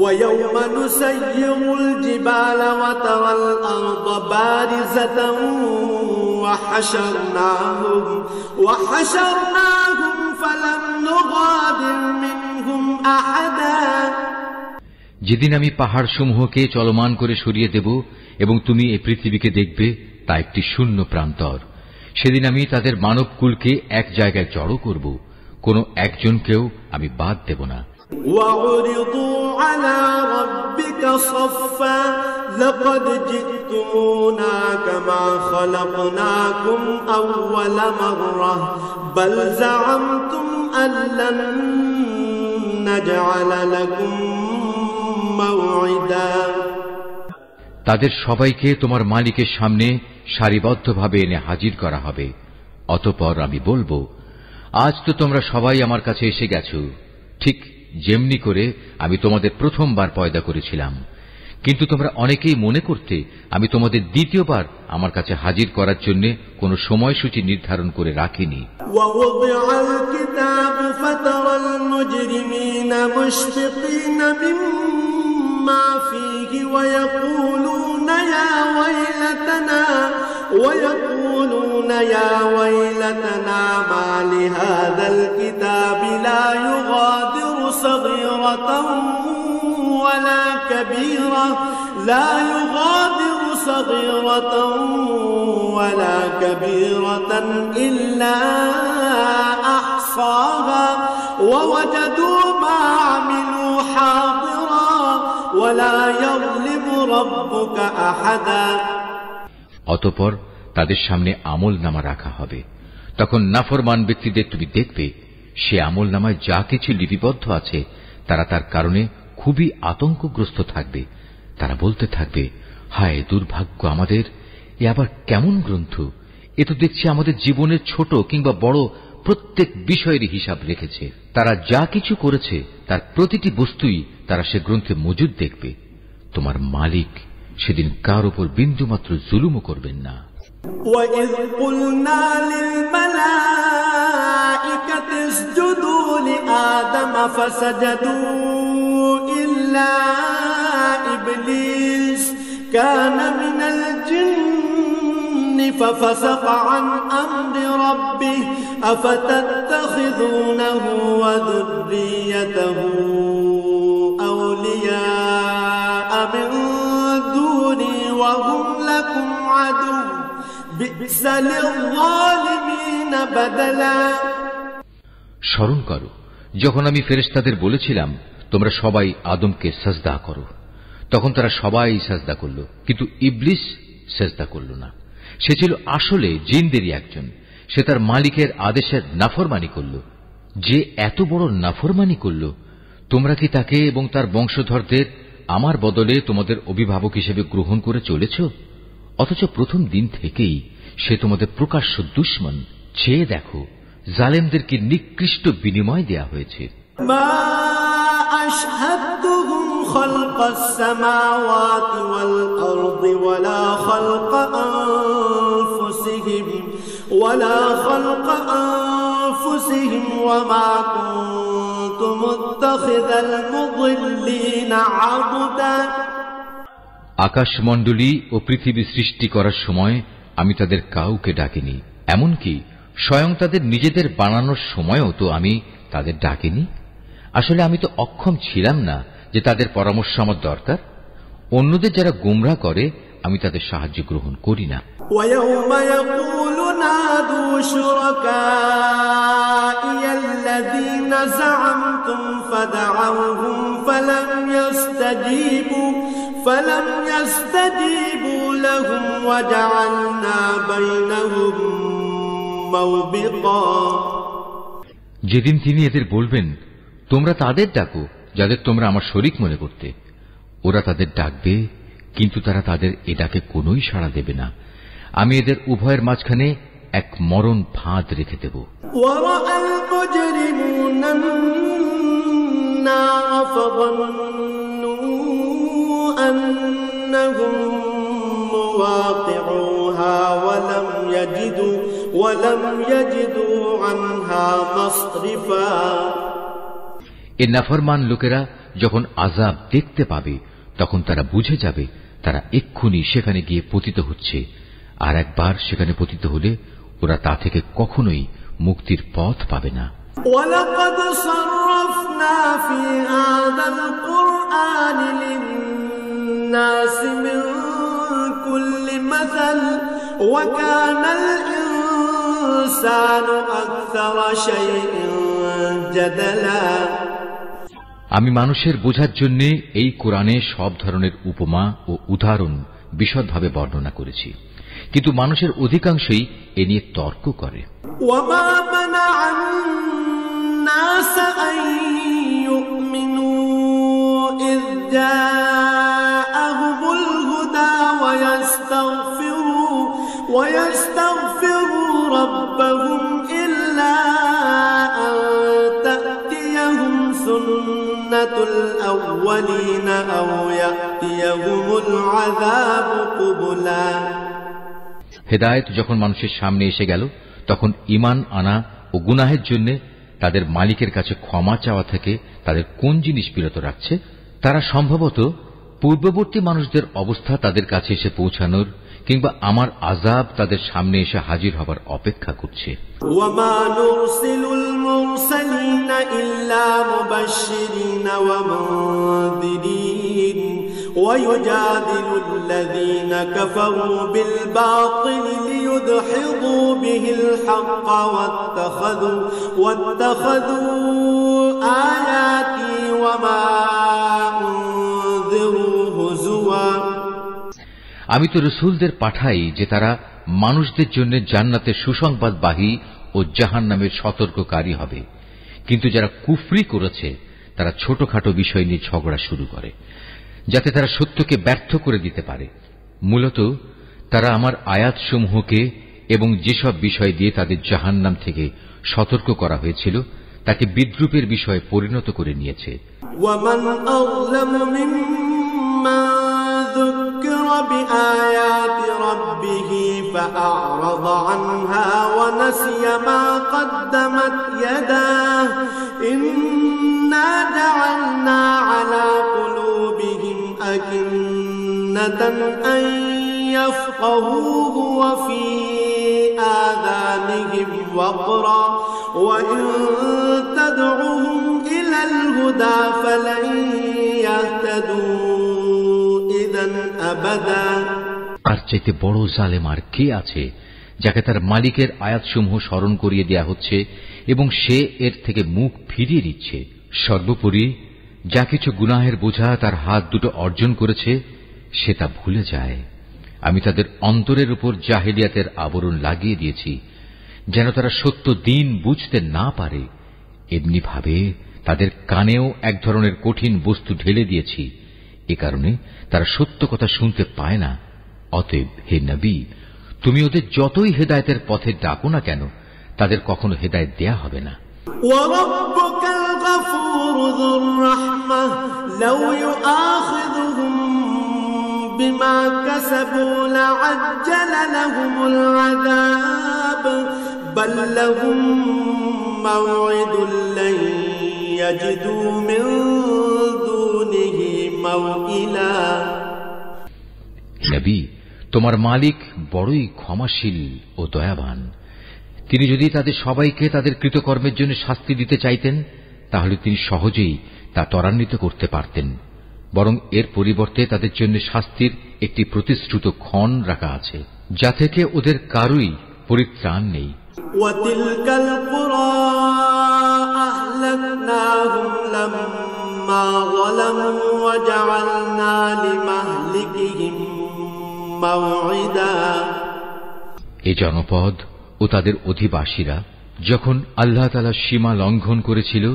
ويوم نسير الجبال وترى الأرض بارزة وحشرناهم فلم نغادر منهم أحدا। যেদিন আমি পাহাড় সমূহকে চলমান করে সরিয়ে দেব এবং তুমি এই পৃথিবীকে দেখবে তা একটি শূন্য প্রান্তর, সেদিন আমি তাদের মানবকুলকে এক জায়গায় জড়ো করব, কোন একজনকেও আমি বাদ দেব না। وعرضوا على ربك صفا لقد جئتمونا كما خلقناكم أول مرة بل زعمتم أن لن نجعل لكم موعدا। তাদের সবাইকে তোমার মালিকের সামনে সারিবদ্ধভাবে এনে হাজির করা হবে। অতঃপর আমি বলবো, আজ তো তোমরা সবাই আমার কাছে এসে গেছো, ঠিক যেমনি করে আমি তোমাদের প্রথমবার পয়দা করেছিলাম, কিন্তু তোমরা অনেকেই মনে করতে আমি তোমাদের দ্বিতীয়বার আমার কাছে হাজির করার জন্য কোন সময়সূচি নির্ধারণ করে রাখিনি। ويقولون يا ويلتنا ما لهذا الكتاب لا يغادر صغيرة ولا كبيرة إلا أحصاها ووجدوا ما عملوا حاضرا ولا يظلم ربك أحدا। অতঃপর তাদের সামনে আমলনামা রাখা হবে। তখন নাফরমান ব্যক্তিদের তুমি দেখবে, সে আমলনামায় যা কিছু লিপিবদ্ধ আছে তারা তার কারণে খুবই আতঙ্কগ্রস্ত থাকবে। তারা বলতে থাকবে, হায় দুর্ভাগ্য আমাদের, এ আবার কেমন গ্রন্থ! এ তো দেখছি আমাদের জীবনের ছোট কিংবা বড় প্রত্যেক বিষয়েরই হিসাব রেখেছে। তারা যা কিছু করেছে তার প্রতিটি বস্তুই তারা সে গ্রন্থে মজুদ দেখবে। তোমার মালিক সেদিন কার উপর বিন্দুমাত্র জুলুমও করবেন না। وَإِذْ قُلْنَا لِلْمَلَائِكَةِ اسْجُدُوا لِآدَمَ فَسَجَدُوا إِلَّا إِبْلِيسَ كَانَ مِنَ الْجِنِّ فَفَسَقَ عَنْ أَمْرِ رَبِّهِ أَفَتَتَّخِذُونَهُ وَذُرِّيَّتَهُ أَوْلِيَاءَ مِنْ دُونِي وَهُمْ لَكُمْ عَدُوٌّ بِئْسَ لِلظَّالِمِينَ بَدَلًا। স্মরণ করো যখন আমি ফেরেশতাদের বলেছিলাম তোমরা সবাই আদমকে সাজদা করো, তখন তারা সবাই সাজদা করল, কিন্তু ইবলিস সাজদা করল না। সে ছিল আসলে জিনদেরই একজন। সে তার মালিকের আদেশের নাফরমানি করল। যে এত বড় নাফরমানি করল, তোমরা কি তাকে এবং তার বংশধরদের আমার বদলে তোমাদের অভিভাবক হিসেবে গ্রহণ করে চলেছ? অথচ প্রথম দিন থেকেই সে তোমাদের প্রকাশ্য দুশমন। চেয়ে দেখো জালেমদেরকে নিকৃষ্ট বিনিময় দেয়া হয়েছে। মা আশহাদতুহুম খালকাস সামাওয়াতি ওয়াল আরদি ওয়ালা খালকা আনফুসিহিম ওয়া মা কুনতু মুত্তাখিযাল মুদিল্লিনা আবদা। আকাশমণ্ডলী ও পৃথিবী সৃষ্টি করার সময় আমি তাদের কাউকে ডাকিনি, এমনকি স্বয়ং তাদের নিজেদের বানানোর সময়ও তো আমি তাদের ডাকিনি। আসলে আমি তো অক্ষম ছিলাম না যে তাদের পরামর্শ আমার দরকার। অন্যদের যারা গুমরাহ করে আমি তাদের সাহায্য গ্রহণ করি না। وَيَوْمَ يَقُولُ نَادُوا شُرَكَائِيَ الَّذِينَ زَعَمْتُمْ فَدَعَوْهُمْ فلم يستجيبوا لهم وجعلنا بينهم موبقا যেদিন তিনি এদের বলবেন, তোমরা তাদের ডাকো যাদের তোমরা আমার শরীক মনে করতে, ওরা তাদের ডাকবে, কিন্তু তারা তাদের এ ডাকে কোনোই সাড়া দেবে না। আমি এদের উভয়ের মাঝখানে এক মরণ ফাঁদ রেখে দেব। এ নাফরমান লোকেরা যখন আযাব দেখতে পাবে তখন তারা বুঝে যাবে তারা এক্ষুনি সেখানে গিয়ে পতিত হচ্ছে, আর একবার সেখানে পতিত হলে ওরা তা থেকে কখনোই মুক্তির পথ পাবে না। وَلَقَدْ صَرَّفْنَا فِي هَذَا الْقُرْآنِ لِلنَّاسِ مِنْ كُلِّ مَثَلٍ وَكَانَ الْإِنْسَانُ أَكْثَرَ شَيْءٍ جَدَلًا। আমি মানুষের বোঝার জন্য এই কোরআনে সব ধরনের উপমা ও উদাহরণ বিশদভাবে বর্ণনা করেছি, কিন্তু মানুষের অধিকাংশই এ নিয়ে তর্ক করে। وَمَا مَنَعَ النَّاسَ أَن يُؤْمِنُوا إِذْ جَاءَهُمُ الْهُدَى وَيَسْتَغْفِرُوا رَبَّهُمْ إِلَّا أَن تَأْتِيَهُمْ سُنَّةُ الْأَوَّلِينَ أَوْ يَأْتِيَهُمُ الْعَذَابُ قُبُلًا। হেদায়েত যখন মানুষের সামনে এসে গেল তখন ঈমান আনা ও গুনাহের জন্য তাদের মালিকের কাছে ক্ষমা চাওয়া থেকে তাদের কোন জিনিস বিরত রাখছে? তারা সম্ভবত পূর্ববর্তী মানুষদের অবস্থা তাদের কাছে এসে পৌঁছানোর কিংবা আমার আযাব তাদের সামনে এসে হাজির হবার অপেক্ষা করছে। ওয়ামা নুরসিলুল মুরসালিনা ইল্লা মুবাশশিরিনা ওয়া মুনযিরিন ওয়া ইউজাদিলুল্লাযীনা কাফারু বিল বাতিল লিইউদহিদু বিহিল হাক্কা ওয়াত্তাখাযু আয়াতি ওয়া মা উনযিরু হুজুয়া। আমি তো রাসূলদের পাঠাই যে তারা মানুষদের জন্য জান্নাতের সুসংবাদবাহী ও জাহান্নামের সতর্ককারী হবে, কিন্তু যারা কুফরি করেছে তারা ছোটখাটো বিষয় নিয়ে ঝগড়া শুরু করে যাতে তারা সত্যকে ব্যর্থ করে দিতে পারে। মূলত তারা আমার আয়াতসমূহকে এবং যেসব বিষয় দিয়ে তাদের জাহান্নাম থেকে সতর্ক করা হয়েছিল তাকে বিদ্রূপের বিষয়ে পরিণত করে নিয়েছে। ওয়ামান আযলামু মিম্মান ذكر بآيات ربه فأعرض عنها ونسي ما قدمت يداه إنا جعلنا على قلوبهم أكنة أن يفقهوه وفي آذانهم وقرا وإن تدعوهم إلى الهدى فلن يهتدوا আর চাইতে বড় জালেম আর কে আছে যাকে তার মালিকের আয়াতসমূহ স্মরণ করিয়ে দেয়া হচ্ছে এবং সে এর থেকে মুখ ফিরিয়ে দিচ্ছে। সর্বোপরি যা কিছু গুনাহের বোঝা তার হাত দুটো অর্জন করেছে সে তা ভুলে যায়। আমি তাদের অন্তরের উপর জাহেলিয়াতের আবরণ লাগিয়ে দিয়েছি যেন তারা সত্য দিন বুঝতে না পারে। এমনি ভাবে তাদের কানেও এক ধরনের কঠিন বস্তু ঢেলে দিয়েছি, এ কারণে তারা সত্য কথা শুনতে পায় না। অতএব হে নবী, তুমি ওদের যতই হেদায়েতের পথে ডাকো না কেন তাদের কখনো হেদায়েত দেয়া হবে না। ওয়ারাব্বুকাল গফুরু যুর রাহমাহ লাউ ইউআখিযুহুম বিমা কাসাবু লাআজ্জালা লাহুমুল আযাব বাল লাহুম মাওঈদুন লান ইয়াজিদু মিন দুনিহি মাওইলা। নবী, তোমার মালিক বড়ই ক্ষমাশীল ও দয়াবান। তিনি যদি তাদের সবাইকে তাদের কৃতকর্মের জন্য শাস্তি দিতে চাইতেন তাহলে তিনি সহজেই তা ত্বরান্বিত করতে পারতেন, বরং এর পরিবর্তে তাদের জন্য শাস্তির একটি প্রতিশ্রুত ক্ষণ রাখা আছে যা থেকে ওদের কারোই পরিত্রাণ নেই। ওয়াতিলকাল কুরা আহলাকনাহুম লাম্মা فلما ظلموا وجعلنا لمهلكهم موعدا এ জনপদ ও তাদের অধিবাসীরা যখন আল্লাহ তাআলা সীমা লঙ্ঘন করেছিল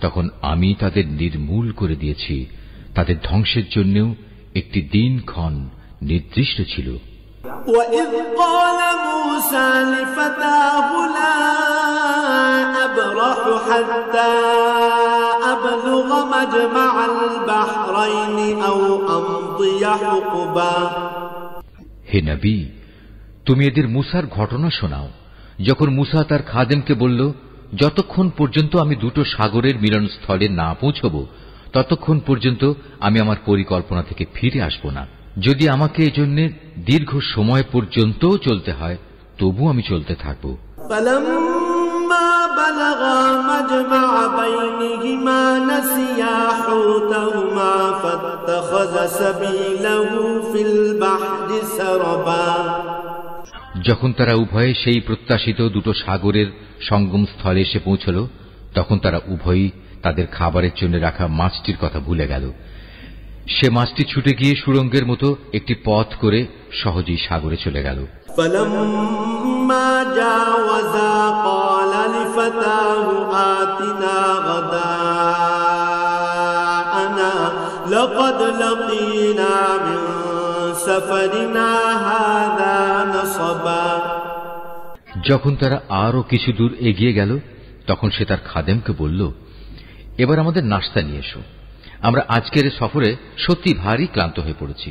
তখন আমি তাদের নির্মূল করে দিয়েছি। তাদের ধ্বংসের জন্যও একটি দিনক্ষণ নির্দিষ্ট ছিল। وَإِذْ قَالَ مُوسَى لِفَتَاهُ لَا أَبْرَحُ حَتَّى أَبْلُغَ مَجْمَعَ الْبَحْرَيْنِ أَوْ أَمْضِيَ حُقُبًا হে নবী, তুমি এদের মুসার ঘটনা শোনাও। যখন মুসা তার খাদেমকে বলল, যতক্ষণ পর্যন্ত আমি দুটো সাগরের মিলনস্থলে না পৌঁছব ততক্ষণ পর্যন্ত আমি আমার পরিকল্পনা থেকে ফিরে আসব না। যদি আমাকে এজন্য দীর্ঘ সময় পর্যন্ত চলতে হয় তবু আমি চলতে থাকব। فَلَمَّا بَلَغَا مَجْمَعَ بَيْنِهِمَا نَسِيَا حُوتَهُمَا فَاتَّخَذَ سَبِيلَهُ فِي الْبَحْرِ سَرَبًا যখন তারা উভয়ে সেই প্রত্যাশিত দুটো সাগরের সঙ্গম স্থলে এসে পৌঁছল তখন তারা উভয়ই তাদের খাবারের জন্য রাখা মাছটির কথা ভুলে গেল। সে মাছটি ছুটে গিয়ে সুড়ঙ্গের মতো একটি পথ করে সহজেই সাগরে চলে গেল। فَلَمَّا جَاوَزَا قَالَ لِفَتَاهُ آتِنَا غَدَاءَنَا لَقَدْ لَقِينَا مِنْ سَفَرِنَا هَذَا نَصَبًا যখন তারা আরো কিছু দূর এগিয়ে গেল তখন সে তার খাদেমকে বলল, এবার আমাদের নাশতা নিয়ে এসো, আমরা আজকের সফরে সত্যি ভারী ক্লান্ত হয়ে পড়েছি।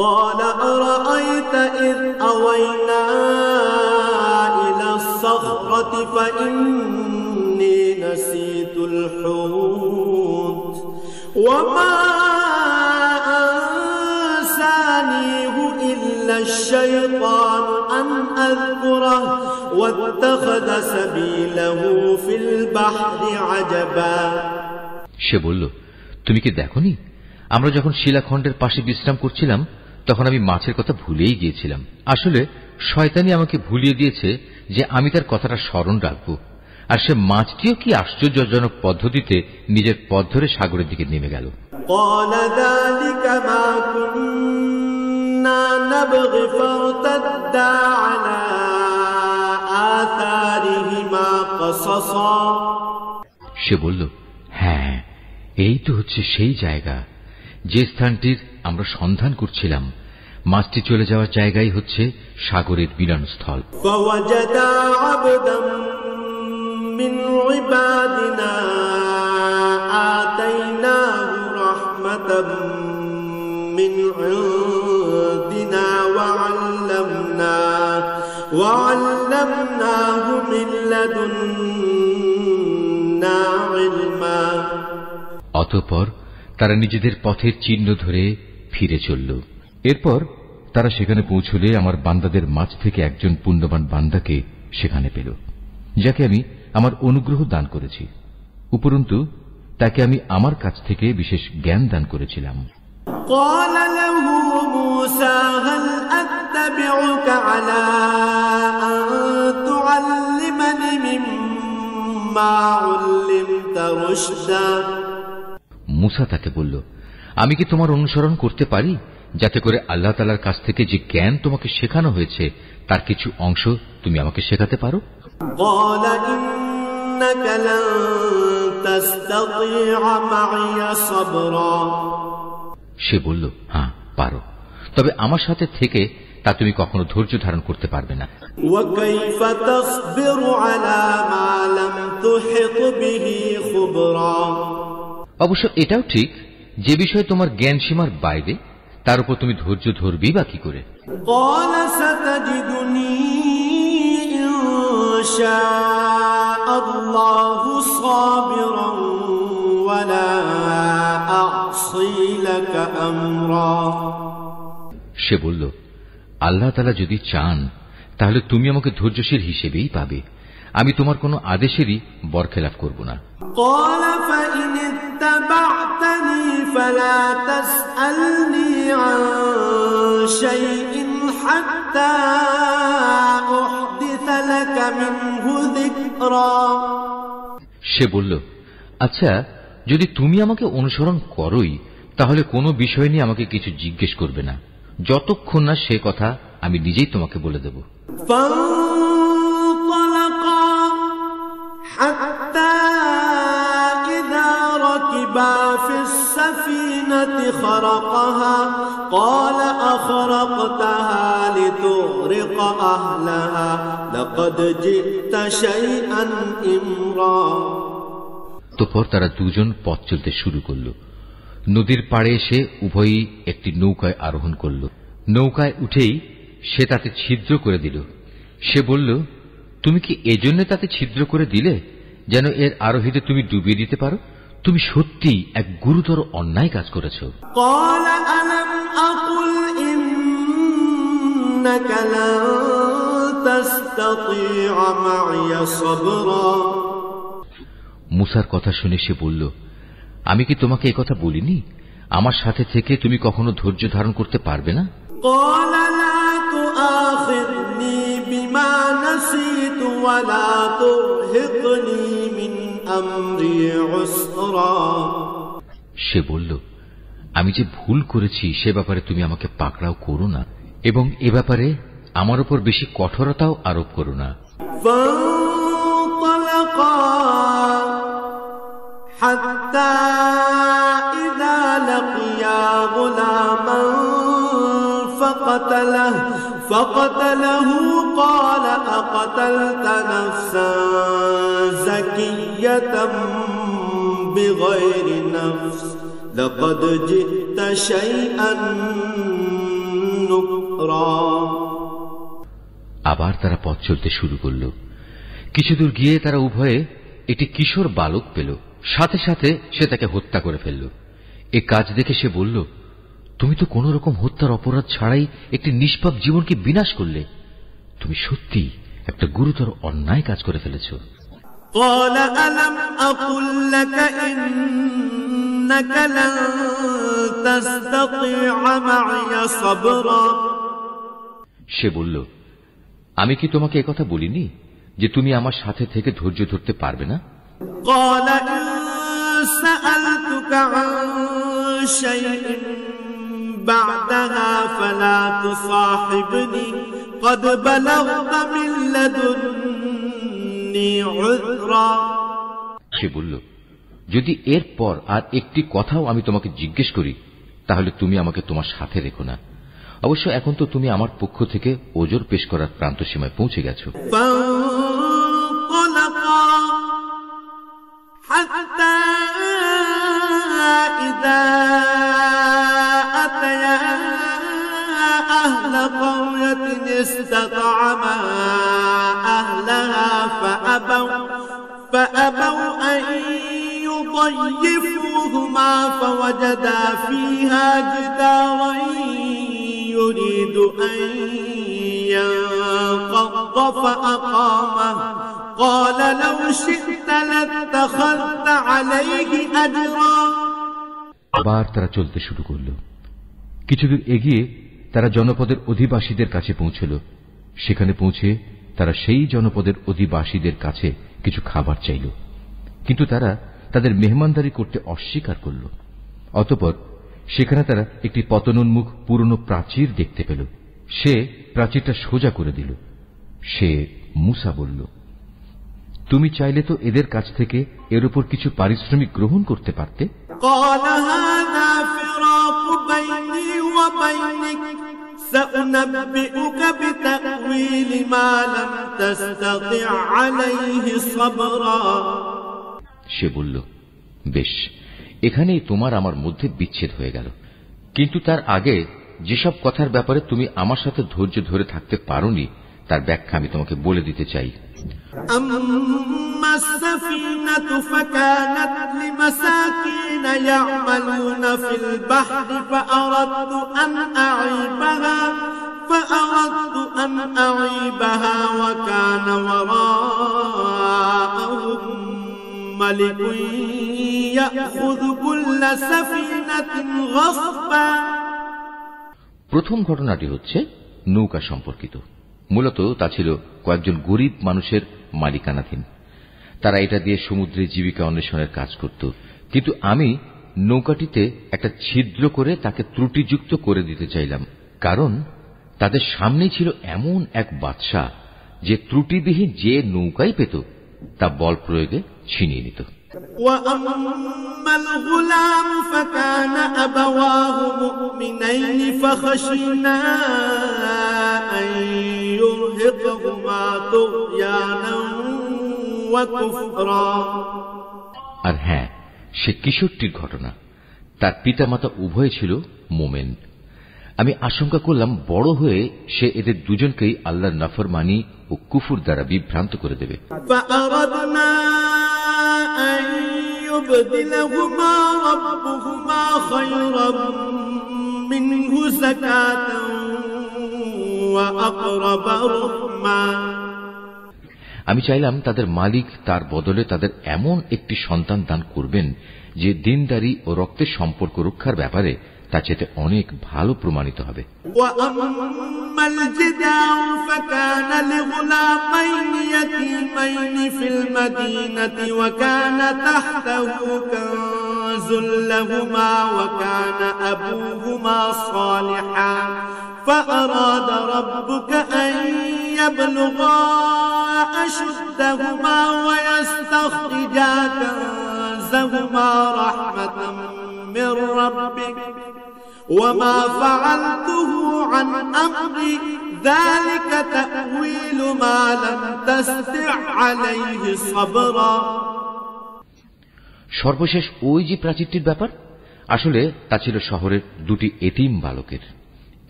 قال أرأيت إذ أوينا إلى الصخرة فإني نسيت الحوت وما أنسانيه إلا الشيطان أن أذكره واتخذ سبيله في البحر عجبا সে বলল, তুমি কি দেখোনি আমরা যখন শিলাখণ্ডের পাশে বিশ্রাম করছিলাম তখন আমি মাছের কথা ভুলেই গিয়েছিলাম। আসলে শয়তানি আমাকে ভুলিয়ে দিয়েছে যে আমি তার কথাটা স্মরণ রাখব। আর সে মাছটিও কি আশ্চর্যজনক পদ্ধতিতে নিজের পথ ধরে সাগরের দিকে নেমে গেল। قال ذلك ما كنا نبغي فارتدا على آثارهما قصصا সে বলল, হ্যাঁ, এই তো হচ্ছে সেই জায়গা যে স্থানটির আমরা সন্ধান করছিলাম। মাছটি চলে যাওয়ার জায়গাই হচ্ছে সাগরের মিলনস্থল। فوجدا عبدا من عبادنا آتيناه رحمة من عندنا وعلمناه من لدنا علما অতঃপর তারা নিজেদের পথের চিহ্ন ধরে ফিরে চলল। এরপর তারা সেখানে পৌঁছলে আমার বান্দাদের মাঝ থেকে একজন পুণ্যবান বান্দাকে সেখানে পেল, যাকে আমি আমার অনুগ্রহ দান করেছি। উপরন্তু তাকে আমি আমার কাছ থেকে বিশেষ জ্ঞান দান করেছিলাম। قال له موسى هل أتبعك على أن تعلمني مما علمت رشدا মুসা তাকে বলল, আমি কি তোমার অনুসরণ করতে পারি যাতে করে আল্লাহ তাআলার কাছ থেকে যে জ্ঞান তোমাকে শেখানো হয়েছে তার কিছু অংশ তুমি আমাকে শেখাতে পারো? قال إنك لن تستطيع معي صبرا সে বলল, হ্যাঁ পারো, তবে আমার সাথে থেকে তা তুমি কখনো ধৈর্য ধারণ করতে পারবে না। وكيف تصبر على ما لم تحط به خبرا অবশ্য এটাও ঠিক, যে বিষয়ে তোমার জ্ঞান সীমার বাইরে তার উপর তুমি ধৈর্য ধরবি বা কি করে? قال ستجدني إن شاء الله صابرا ولا أعصي لك أمرا সে বলল, আল্লাহ তাআলা যদি চান তাহলে তুমি আমাকে ধৈর্যশীল হিসেবেই পাবে, আমি তোমার কোনো আদেশেরই বরখেলাফ করব না। قال فإن اتبعتني فلا تسألني عن شيء حتى أحدث لك منه ذكرا সে বলল, আচ্ছা যদি তুমি আমাকে অনুসরণ করোই তাহলে কোনো বিষয় নিয়ে আমাকে কিছু জিজ্ঞেস করবে না, যতক্ষণ না সে কথা আমি নিজেই তোমাকে বলে দেব। ركبا في السفينة خرقها قال أخرقتها لتغرق أهلها لقد جئت شيئا إمرا। তারপর তারা দুজন পথ চলতে শুরু করল। নদীর পাড়ে এসে উভয়ই একটি নৌকায় আরোহণ করল। নৌকায় উঠেই সে তাতে ছিদ্র করে দিল। সে বলল, তুমি কি এজন্য তাতে ছিদ্র করে দিলে যেন এর আরোহীদের তুমি ডুবিয়ে দিতে পারো? তুমি সত্যি এক গুরুতর অন্যায় কাজ করেছ। মুসার কথা শুনে সে বলল, আমি কি তোমাকে একথা বলিনি আমার সাথে থেকে তুমি কখনো ধৈর্য ধারণ করতে পারবে না? সে বলল, আমি যে ভুল করেছি সে ব্যাপারে তুমি আমাকে পাকড়াও করো না এবং এ ব্যাপারে আমার উপর বেশি কঠোরতাও আরোপ করো না। حتى إذا لقيا غلاما فقتله قال أقتلت نفسا زكية بغير نفس لقد جئت شيئا نكرا। আবার তারা পথ চলতে শুরু করল। কিছুদূর গিয়ে তারা উভয়ে একটি কিশোর বালক পেল। সাথে সাথে সে তাকে হত্যা করে ফেলল। এ কাজ দেখে সে বলল, তুমি তো কোন রকম হত্যার অপরাধ ছাড়াই একটি নিষ্পাপ জীবনকে বিনাশ করলে। তুমি সত্যি একটা গুরুতর অন্যায় কাজ করে ফেলেছ। সে বলল, আমি কি তোমাকে একথা বলিনি যে তুমি আমার সাথে থেকে ধৈর্য ধরতে পারবে না? قال إن سألتك عن شيء بعدها فلا تصاحبني قد بلغت من لدني عذرا। সে বলল, যদি এরপর আর একটি কথাও আমি তোমাকে জিজ্ঞেস করি তাহলে তুমি আমাকে তোমার সাথে রেখো না। অবশ্য এখন তো তুমি আমার পক্ষ থেকে ওজর পেশ করার প্রান্ত সীমায় পৌঁছে গেছো। حتى إذا أتيا أهل قرية استطعما أهلها فأبوا أن يضيفوهما فوجدا فيها جدارا يريد أن ينقض فأقامه قال لو شئت لاتخذت عليه أجرا। আবার তারা চলতে শুরু করল। কিছুদূর এগিয়ে তারা জনপদের অধিবাসীদের কাছে পৌঁছল। সেখানে পৌঁছে তারা সেই জনপদের অধিবাসীদের কাছে কিছু খাবার চাইল, কিন্তু তারা তাদের মেহমানদারি করতে অস্বীকার করল। অতঃপর সেখানে তারা একটি পতনোন্মুখ পুরনো প্রাচীর দেখতে পেল। সে প্রাচীরটা সোজা করে দিল। সে মুসা বলল, তুমি চাইলে তো এদের কাছ থেকে এর উপর কিছু পারিশ্রমিক গ্রহণ করতে পারতে। সে বলল, বেশ, এখানেই তোমার আমার মধ্যে বিচ্ছেদ হয়ে গেল, কিন্তু তার আগে যেসব কথার ব্যাপারে তুমি আমার সাথে ধৈর্য ধরে থাকতে পারোনি তার ব্যাখ্যা আমি তোমাকে বলে দিতে চাই। أما السفينة فكانت لمساكين يعملون في البحر فأردت أن أعيبها وكان وراءهم ملك يأخذ كل سفينة غصبا। প্রথম ঘটনাটি হচ্ছে নৌকা সম্পর্কিত। মূলত তা ছিল কয়েকজন গরিব মানুষের মালিকানাধীন। তারা এটা দিয়ে সমুদ্রে জীবিকা অন্বেষণের কাজ করত, কিন্তু আমি নৌকাটিতে একটা ছিদ্র করে তাকে ত্রুটিযুক্ত করে দিতে চাইলাম, কারণ তাদের সামনেই ছিল এমন এক বাদশা যে ত্রুটিবিহীন যে নৌকাই পেত তা বল প্রয়োগে ছিনিয়ে নিত। وأما الغلام فكان أبواه مؤمنين فخشينا أن يرهقهما طغيانا وكفرا। আর হ্যাঁ, সে কিশোরটির ঘটনা। তার পিতামাতা উভয় ছিল মোমেন। আমি আশঙ্কা করলাম বড় হয়ে সে এদের দুজনকেই আল্লাহর নাফরমানি ও কুফর দ্বারা বিভ্রান্ত করে দেবে। يبدلهما ربهما خيرا منه زكاة وأقرب رحما। আমি চাইলাম তাদের মালিক তার বদলে তাদের এমন একটি সন্তান দান করবেন যে দিনদারি ও রক্তের সম্পর্ক রক্ষার ব্যাপারে তা চেয়ে অনেক ভালো প্রমাণিত হবে। وأما الجدار فكان لغلامين يتيمين في المدينة وكان تحته كنز لهما وكان أبوهما صالحا فأراد ربك أن يبلغا أشدهما ويستخرجا كنزهما رحمة من ربك وما فعلته عن أمري ذلك تأويل ما لم تستطع عليه صبرا। সর্বশেষ ওই যে প্রাচীরটির ব্যাপার, আসলে তা ছিল শহরের দুটি এতিম বালকের।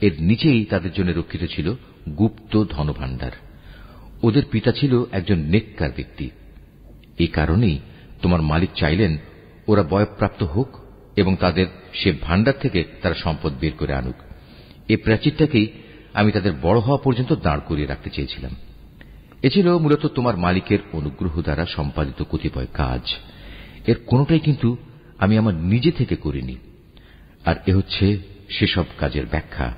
এর নিচেই তাদের জন্য রক্ষিত ছিল গুপ্ত ধনভাণ্ডার। ওদের পিতা ছিল একজন নেককার ব্যক্তি। এই কারণেই তোমার মালিক চাইলেন ওরা বয়ঃপ্রাপ্ত হোক এবং তাদের সে ভাণ্ডার থেকে তারা সম্পদ বের করে আনুক। এই প্রাচীরটাকেই আমি তাদের বড় হওয়া পর্যন্ত দাঁড় করিয়ে রাখতে চেয়েছিলাম। এ ছিল মূলত তোমার মালিকের অনুগ্রহ দ্বারা সম্পাদিত কতিপয় কাজ। এর কোনটাই কিন্তু আমি আমার নিজে থেকে করিনি। আর এ হচ্ছে সেসব কাজের ব্যাখ্যা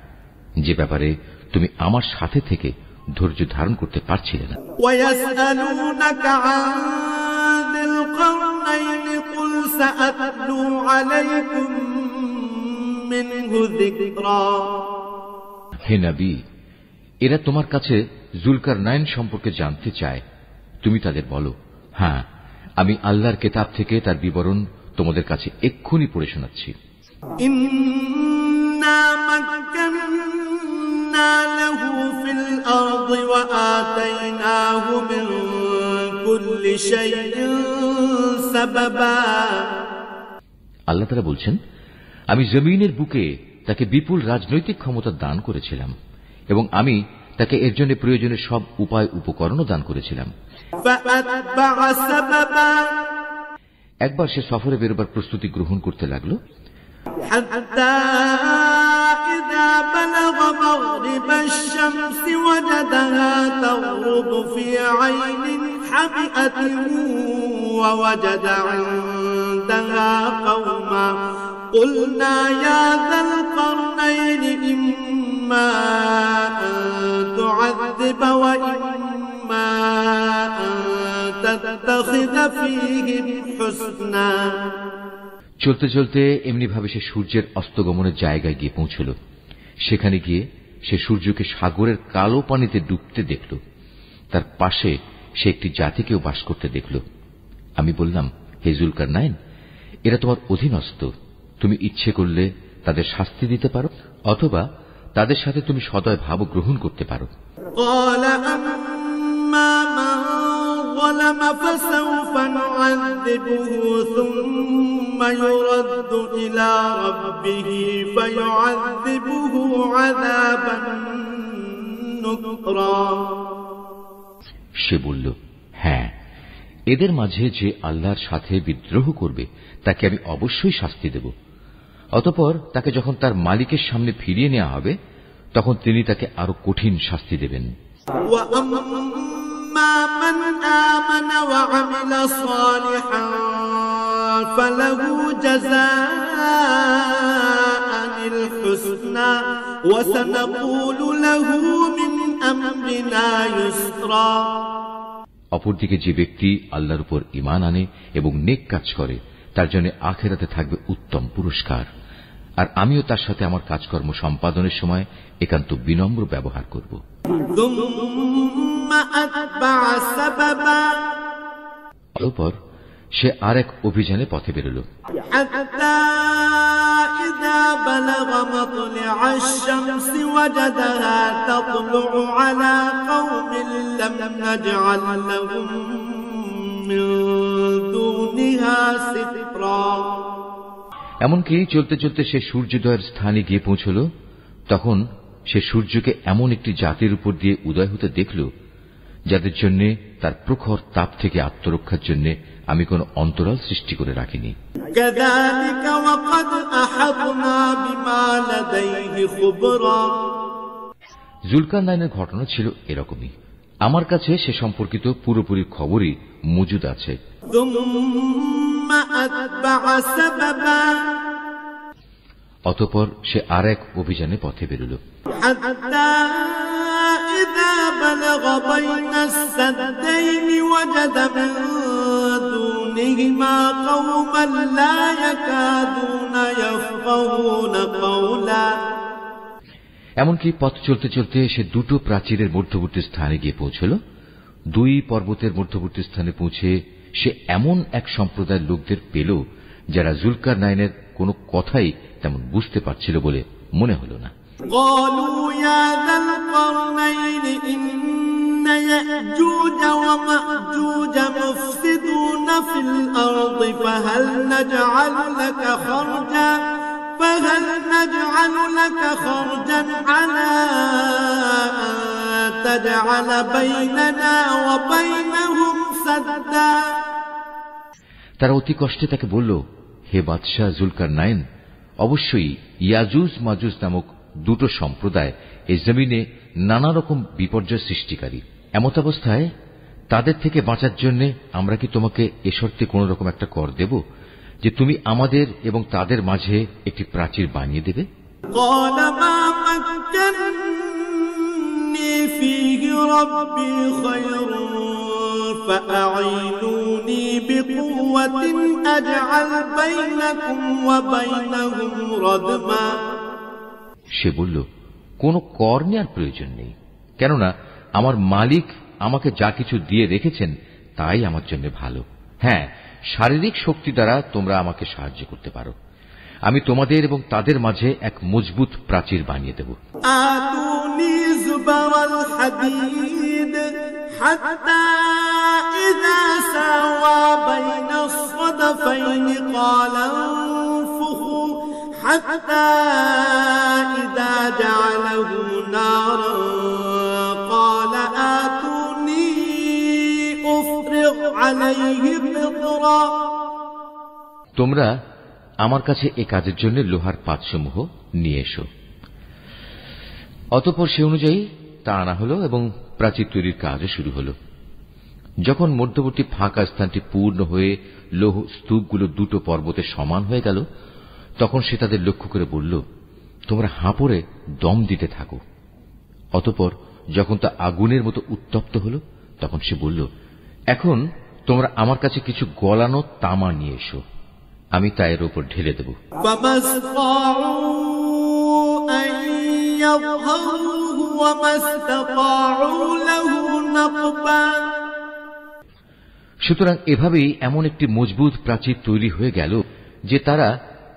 যে ব্যাপারে তুমি আমার সাথে থেকে ধৈর্য ধারণ করতে পারছিলে না। হে নবী, এরা তোমার কাছে জুলকারনাইন সম্পর্কে জানতে চায়। তুমি তাদের বলো, হ্যাঁ, আমি আল্লাহর কিতাব থেকে তার বিবরণ তোমাদের কাছে এক্ষুনি পড়ে শোনাচ্ছি। ইন্না মাক্কান্না লাহু ফিল আরদি ওয়া আতাইনাহু মিন কুল্লি শাইইন সাবাবা। আল্লাহ তাআলা বলছেন, আমি জমিনের বুকে তাকে বিপুল রাজনৈতিক ক্ষমতা দান করেছিলাম এবং আমি তাকে এর জন্য প্রয়োজনীয় সব উপায় উপকরণও দান করেছিলাম। একবার সে সফরে বেরোবার প্রস্তুতি গ্রহণ করতে লাগলো। قلنا يا ذا القرنين إما أن تعذب وإما أن تتخذ فيهم حسنا। চলতে চলতে এমনি ভাবে সে সূর্যের অস্তগমনের জায়গায় গিয়ে পৌঁছল। সেখানে গিয়ে সে সূর্যকে সাগরের কালো পানিতে ডুবতে দেখল। তার পাশে সে একটি জাতিকেও বাস করতে দেখল। আমি বললাম, হে জুলকারনাইন, এরা তোমার অধীনস্থ। তুমি ইচ্ছে করলে তাদের শাস্তি দিতে পারো অথবা তাদের সাথে তুমি সদয় ভাব গ্রহণ করতে পারো। সে বলল, হ্যাঁ, এদের মাঝে যে আল্লাহর সাথে বিদ্রোহ করবে তাকে আমি অবশ্যই শাস্তি দেব। অতঃপর তাকে যখন তার মালিকের সামনে ফিরিয়ে নেওয়া হবে তখন তিনি তাকে আরো কঠিন শাস্তি দেবেন। অপরদিকে যে ব্যক্তি আল্লাহর উপর ঈমান আনে এবং নেক কাজ করে তার জন্য আখিরাতে থাকবে উত্তম পুরস্কার, আর আমিও তার সাথে আমার কাজকর্ম সম্পাদনের সময় একান্ত বিনম্র ব্যবহার করব। অতঃপর সে আর এক অভিযানে পথে বেরোল। এমনকি চলতে চলতে সে সূর্যোদয়ের স্থানে গিয়ে পৌঁছল। তখন সে সূর্যকে এমন একটি জাতির উপর দিয়ে উদয় হতে দেখল যাদের জন্য তার প্রখর তাপ থেকে আত্মরক্ষার জন্য আমি কোন অন্তরাল সৃষ্টি করে রাখিনি। জুলকারনাইনের ঘটনা ছিল এরকমই। আমার কাছে সে সম্পর্কিত পুরোপুরি খবরই মজুদ আছে। অতঃপর সে আর এক অভিযানে পথে বেরোল। এমনকি পথ চলতে চলতে সে দুটো প্রাচীরের মধ্যবর্তী স্থানে গিয়ে পৌঁছল। দুই পর্বতের মধ্যবর্তী স্থানে পৌঁছে সে এমন এক সম্প্রদায়ের লোকদের পেল যারা জুলকারনাইনের কোনো কথাই তেমন বুঝতে পারছিল বলে মনে হল না। فهل نجعل لك خرجا على أن تجعل بيننا وبينهم سدا। তারা অতি কষ্টে তাকে বলল, হে বাদশাহ জুলকারনাইন, অবশ্যই ইয়াজুজ মাজুজ নামক দুটো সম্প্রদায় এই জমিনে নানা রকম বিপর্যয় সৃষ্টিকারী। এমতাবস্থায় তাদের থেকে বাঁচার জন্য আমরা কি তোমাকে এ শর্তে কোন রকম একটা কর দেব যে তুমি আমাদের এবং তাদের মাঝে একটি প্রাচীর বানিয়ে দেবে? সে বলল, কোনো কর নেওয়ার প্রয়োজন নেই, কেননা আমার মালিক আমাকে যা কিছু দিয়ে রেখেছেন তাই আমার জন্য ভালো। হ্যাঁ, শারীরিক শক্তি দ্বারা তোমরা আমাকে সাহায্য করতে পারো। আমি তোমাদের এবং তাদের মাঝে এক মজবুত প্রাচীর বানিয়ে দেব। তোমরা আমার কাছে এ কাজের জন্য লোহার পাতসমূহ নিয়ে এসো। অতঃপর সে অনুযায়ী তা আনা হল এবং প্রাচীর তৈরির কাজও শুরু হল। যখন মধ্যবর্তী ফাঁকা স্থানটি পূর্ণ হয়ে লৌহ স্তূপগুলো দুটো পর্বতে সমান হয়ে গেল, তখন সে তাদের লক্ষ্য করে বলল, তোমরা হাঁপড়ে দম দিতে থাকো। অতঃপর যখন তা আগুনের মতো উত্তপ্ত হল, তখন সে বলল, এখন তোমরা আমার কাছে কিছু গলানো তামা নিয়ে এসো, আমি তা এর উপর ঢেলে দেব। সুতরাং এভাবেই এমন একটি মজবুত প্রাচীর তৈরি হয়ে গেল যে তারা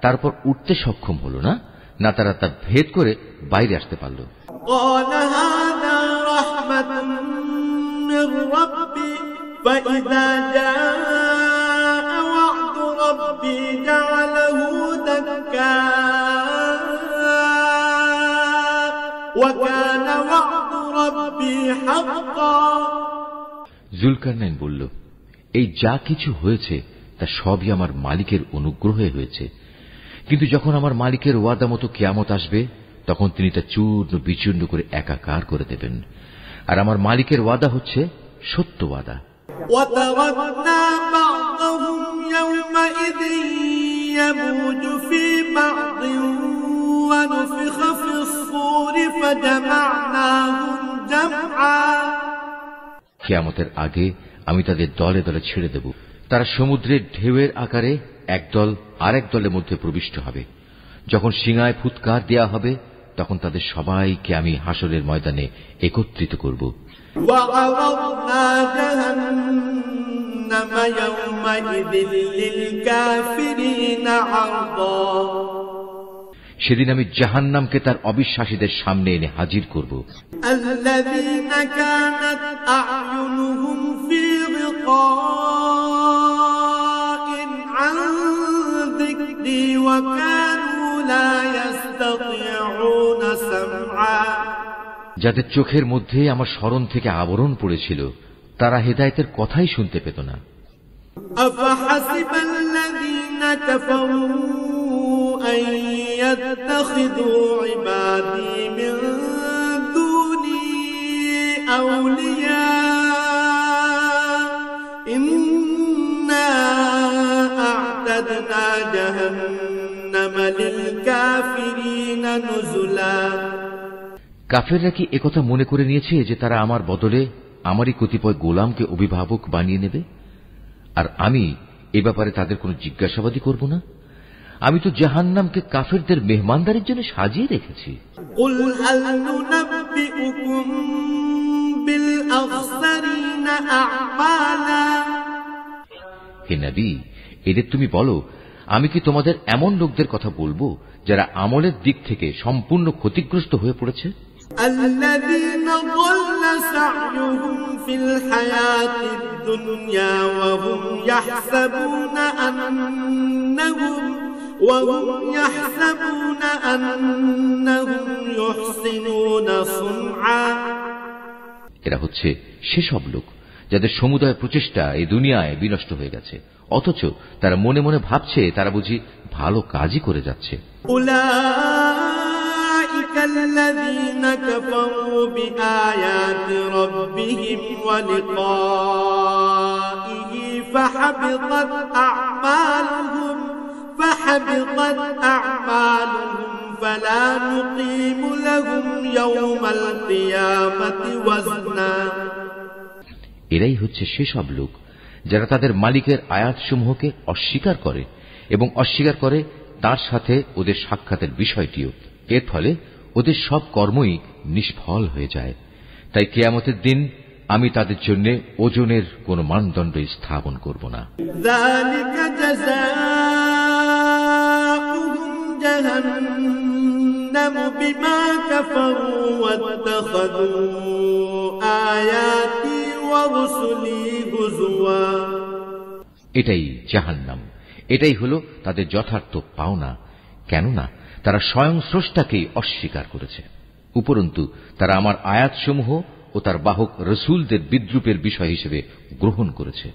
তারপর উঠতে সক্ষম হল না, না তারা তা ভেদ করে বাইরে আসতে পারল। فإذا جاء وعد ربي جعله دكا وكان وعد ربي حقا। জুলকারনাইন বলল, এই যা কিছু হয়েছে তা সবই আমার মালিকের অনুগ্রহে হয়েছে, কিন্তু যখন আমার মালিকের ওয়াদা মতো কিয়ামত আসবে তখন তিনি তা চূর্ণ বিচূর্ণ করে একাকার করে দেবেন, আর আমার মালিকের ওয়াদা হচ্ছে সত্য ওয়াদা। وتركنا بعضهم يومئذ يموج في بعض ونفخ في الصور فجمعناهم جمعا। কিয়ামতের আগে আমি তাদের দলে দলে ছেড়ে দেব, তারা সমুদ্রের ঢেউয়ের আকারে একদল আরেক দলের মধ্যে প্রবিষ্ট হবে। যখন সিঙায় ফুৎকার দেয়া হবে তখন তাদের সবাইকে আমি হাসরের ময়দানে একত্রিত করব। সেদিন আমি জাহান্নামকে তার অবিশ্বাসীদের সামনে এনে হাজির করব। যাদের চোখের মধ্যে আমার স্মরণ থেকে আবরণ পড়েছিল, তারা হেদায়েতের কথাই শুনতে পেত না। কাফেররা কি একথা মনে করে নিয়েছে যে তারা আমার বদলে আমারই কতিপয় গোলামকে অভিভাবক বানিয়ে নেবে, আর আমি এ ব্যাপারে তাদের কোনো জিজ্ঞাসাবাদই করব না? আমি তো জাহান্নামকে কাফেরদের মেহমানদারির জন্য সাজিয়ে রেখেছি। হে নবী, এদের তুমি বলো, আমি কি তোমাদের এমন লোকদের কথা বলবো যারা আমলের দিক থেকে সম্পূর্ণ ক্ষতিগ্রস্ত হয়ে পড়েছে? এরা হচ্ছে সেসব লোক যাদের সমুদয় প্রচেষ্টা এই দুনিয়ায় বিনষ্ট হয়ে গেছে, অথচ তারা মনে মনে ভাবছে তারা বুঝি ভালো কাজই করে যাচ্ছে। এরাই হচ্ছে সেসব লোক যারা তাদের মালিকের আয়াতসমূহকে অস্বীকার করে এবং অস্বীকার করে তার সাথে ওদের সাক্ষাতের বিষয়টিও। এর ফলে ওদের সব কর্মই নিষ্ফল হয়ে যায়। তাই কিয়ামতের দিন আমি তাদের জন্য ওজনের কোন মানদণ্ড স্থাপন করব না। এটাই জাহান্নাম, এটাই হলো তাদের যথার্থ পাওনা। কেননা তারা স্বয়ং স্রষ্টাকেই অস্বীকার করেছে, উপরন্তু তারা আমার আয়াতসমূহ ও তার বাহক রসুলদের বিদ্রুপের বিষয় হিসেবে গ্রহণ করেছে।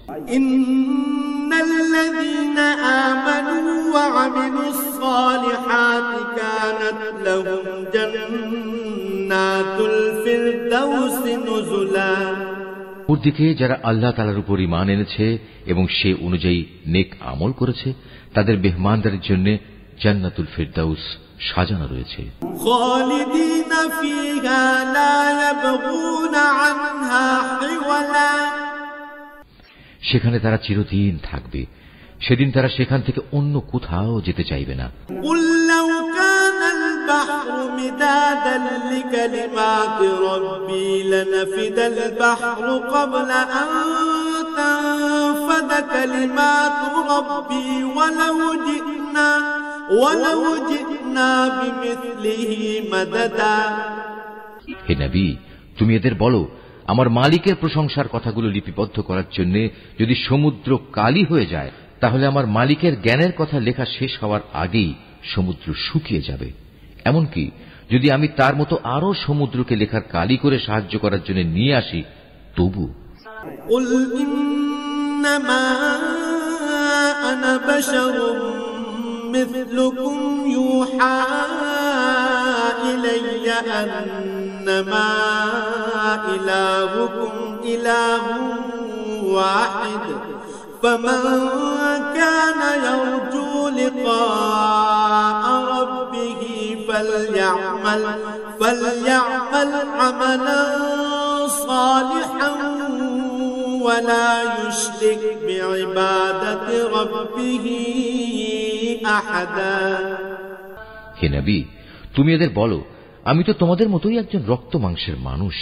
ওদিকে যারা আল্লাহ তাআলার উপর ঈমান এনেছে এবং সে অনুযায়ী নেক আমল করেছে, তাদের মেহমানদারির জন্য জান্নাতুল ফিরদাউস সাজানো রয়েছে। সেখানে তারা চিরদিন থাকবে, সেদিন তারা সেখান থেকে অন্য কোথাও যেতে চাইবে না। مدادا لكلمات ربي لنفد البحر قبل أن تنفد كلمات ربي ولو جئنا بمثله مددا। হে নবী, তুমি এদের বলো, আমার মালিকের প্রশংসার কথাগুলো লিপিবদ্ধ করার জন্য যদি সমুদ্র কালি হয়ে যায়, তাহলে আমার মালিকের জ্ঞানের কথা লেখা শেষ হওয়ার আগেই সমুদ্র শুকিয়ে যাবে। এমনকি যদি আমি তার মতো আরো সমুদ্রকে লেখার কালি করে সাহায্য করার জন্য নিয়ে আসি, তবু فمن كان يرجو لقاء ربه فليعمل عملا صالحا ولا يشرك بعبادة ربه أحدا হে নবী, তুমি এদের বলো, আমি তো তোমাদের মতোই একজন রক্ত মাংসের মানুষ,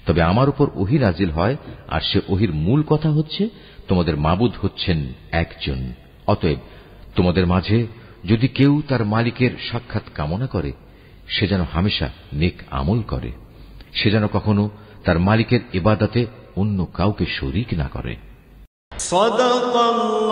তবে আমার উপর ওহী নাজিল হয়, আর সে ওহীর মূল কথা হচ্ছে তোমাদের মাবুদ হচ্ছেন একজন। অতএব তোমাদের মাঝে যদি কেউ তার মালিকের সাক্ষাৎ কামনা করে, সে যেন হামেশা নেক আমল করে, সে যেন কখনো তার মালিকের ইবাদতে অন্য কাউকে শরীক না করে। সাদাকাল্লাহুল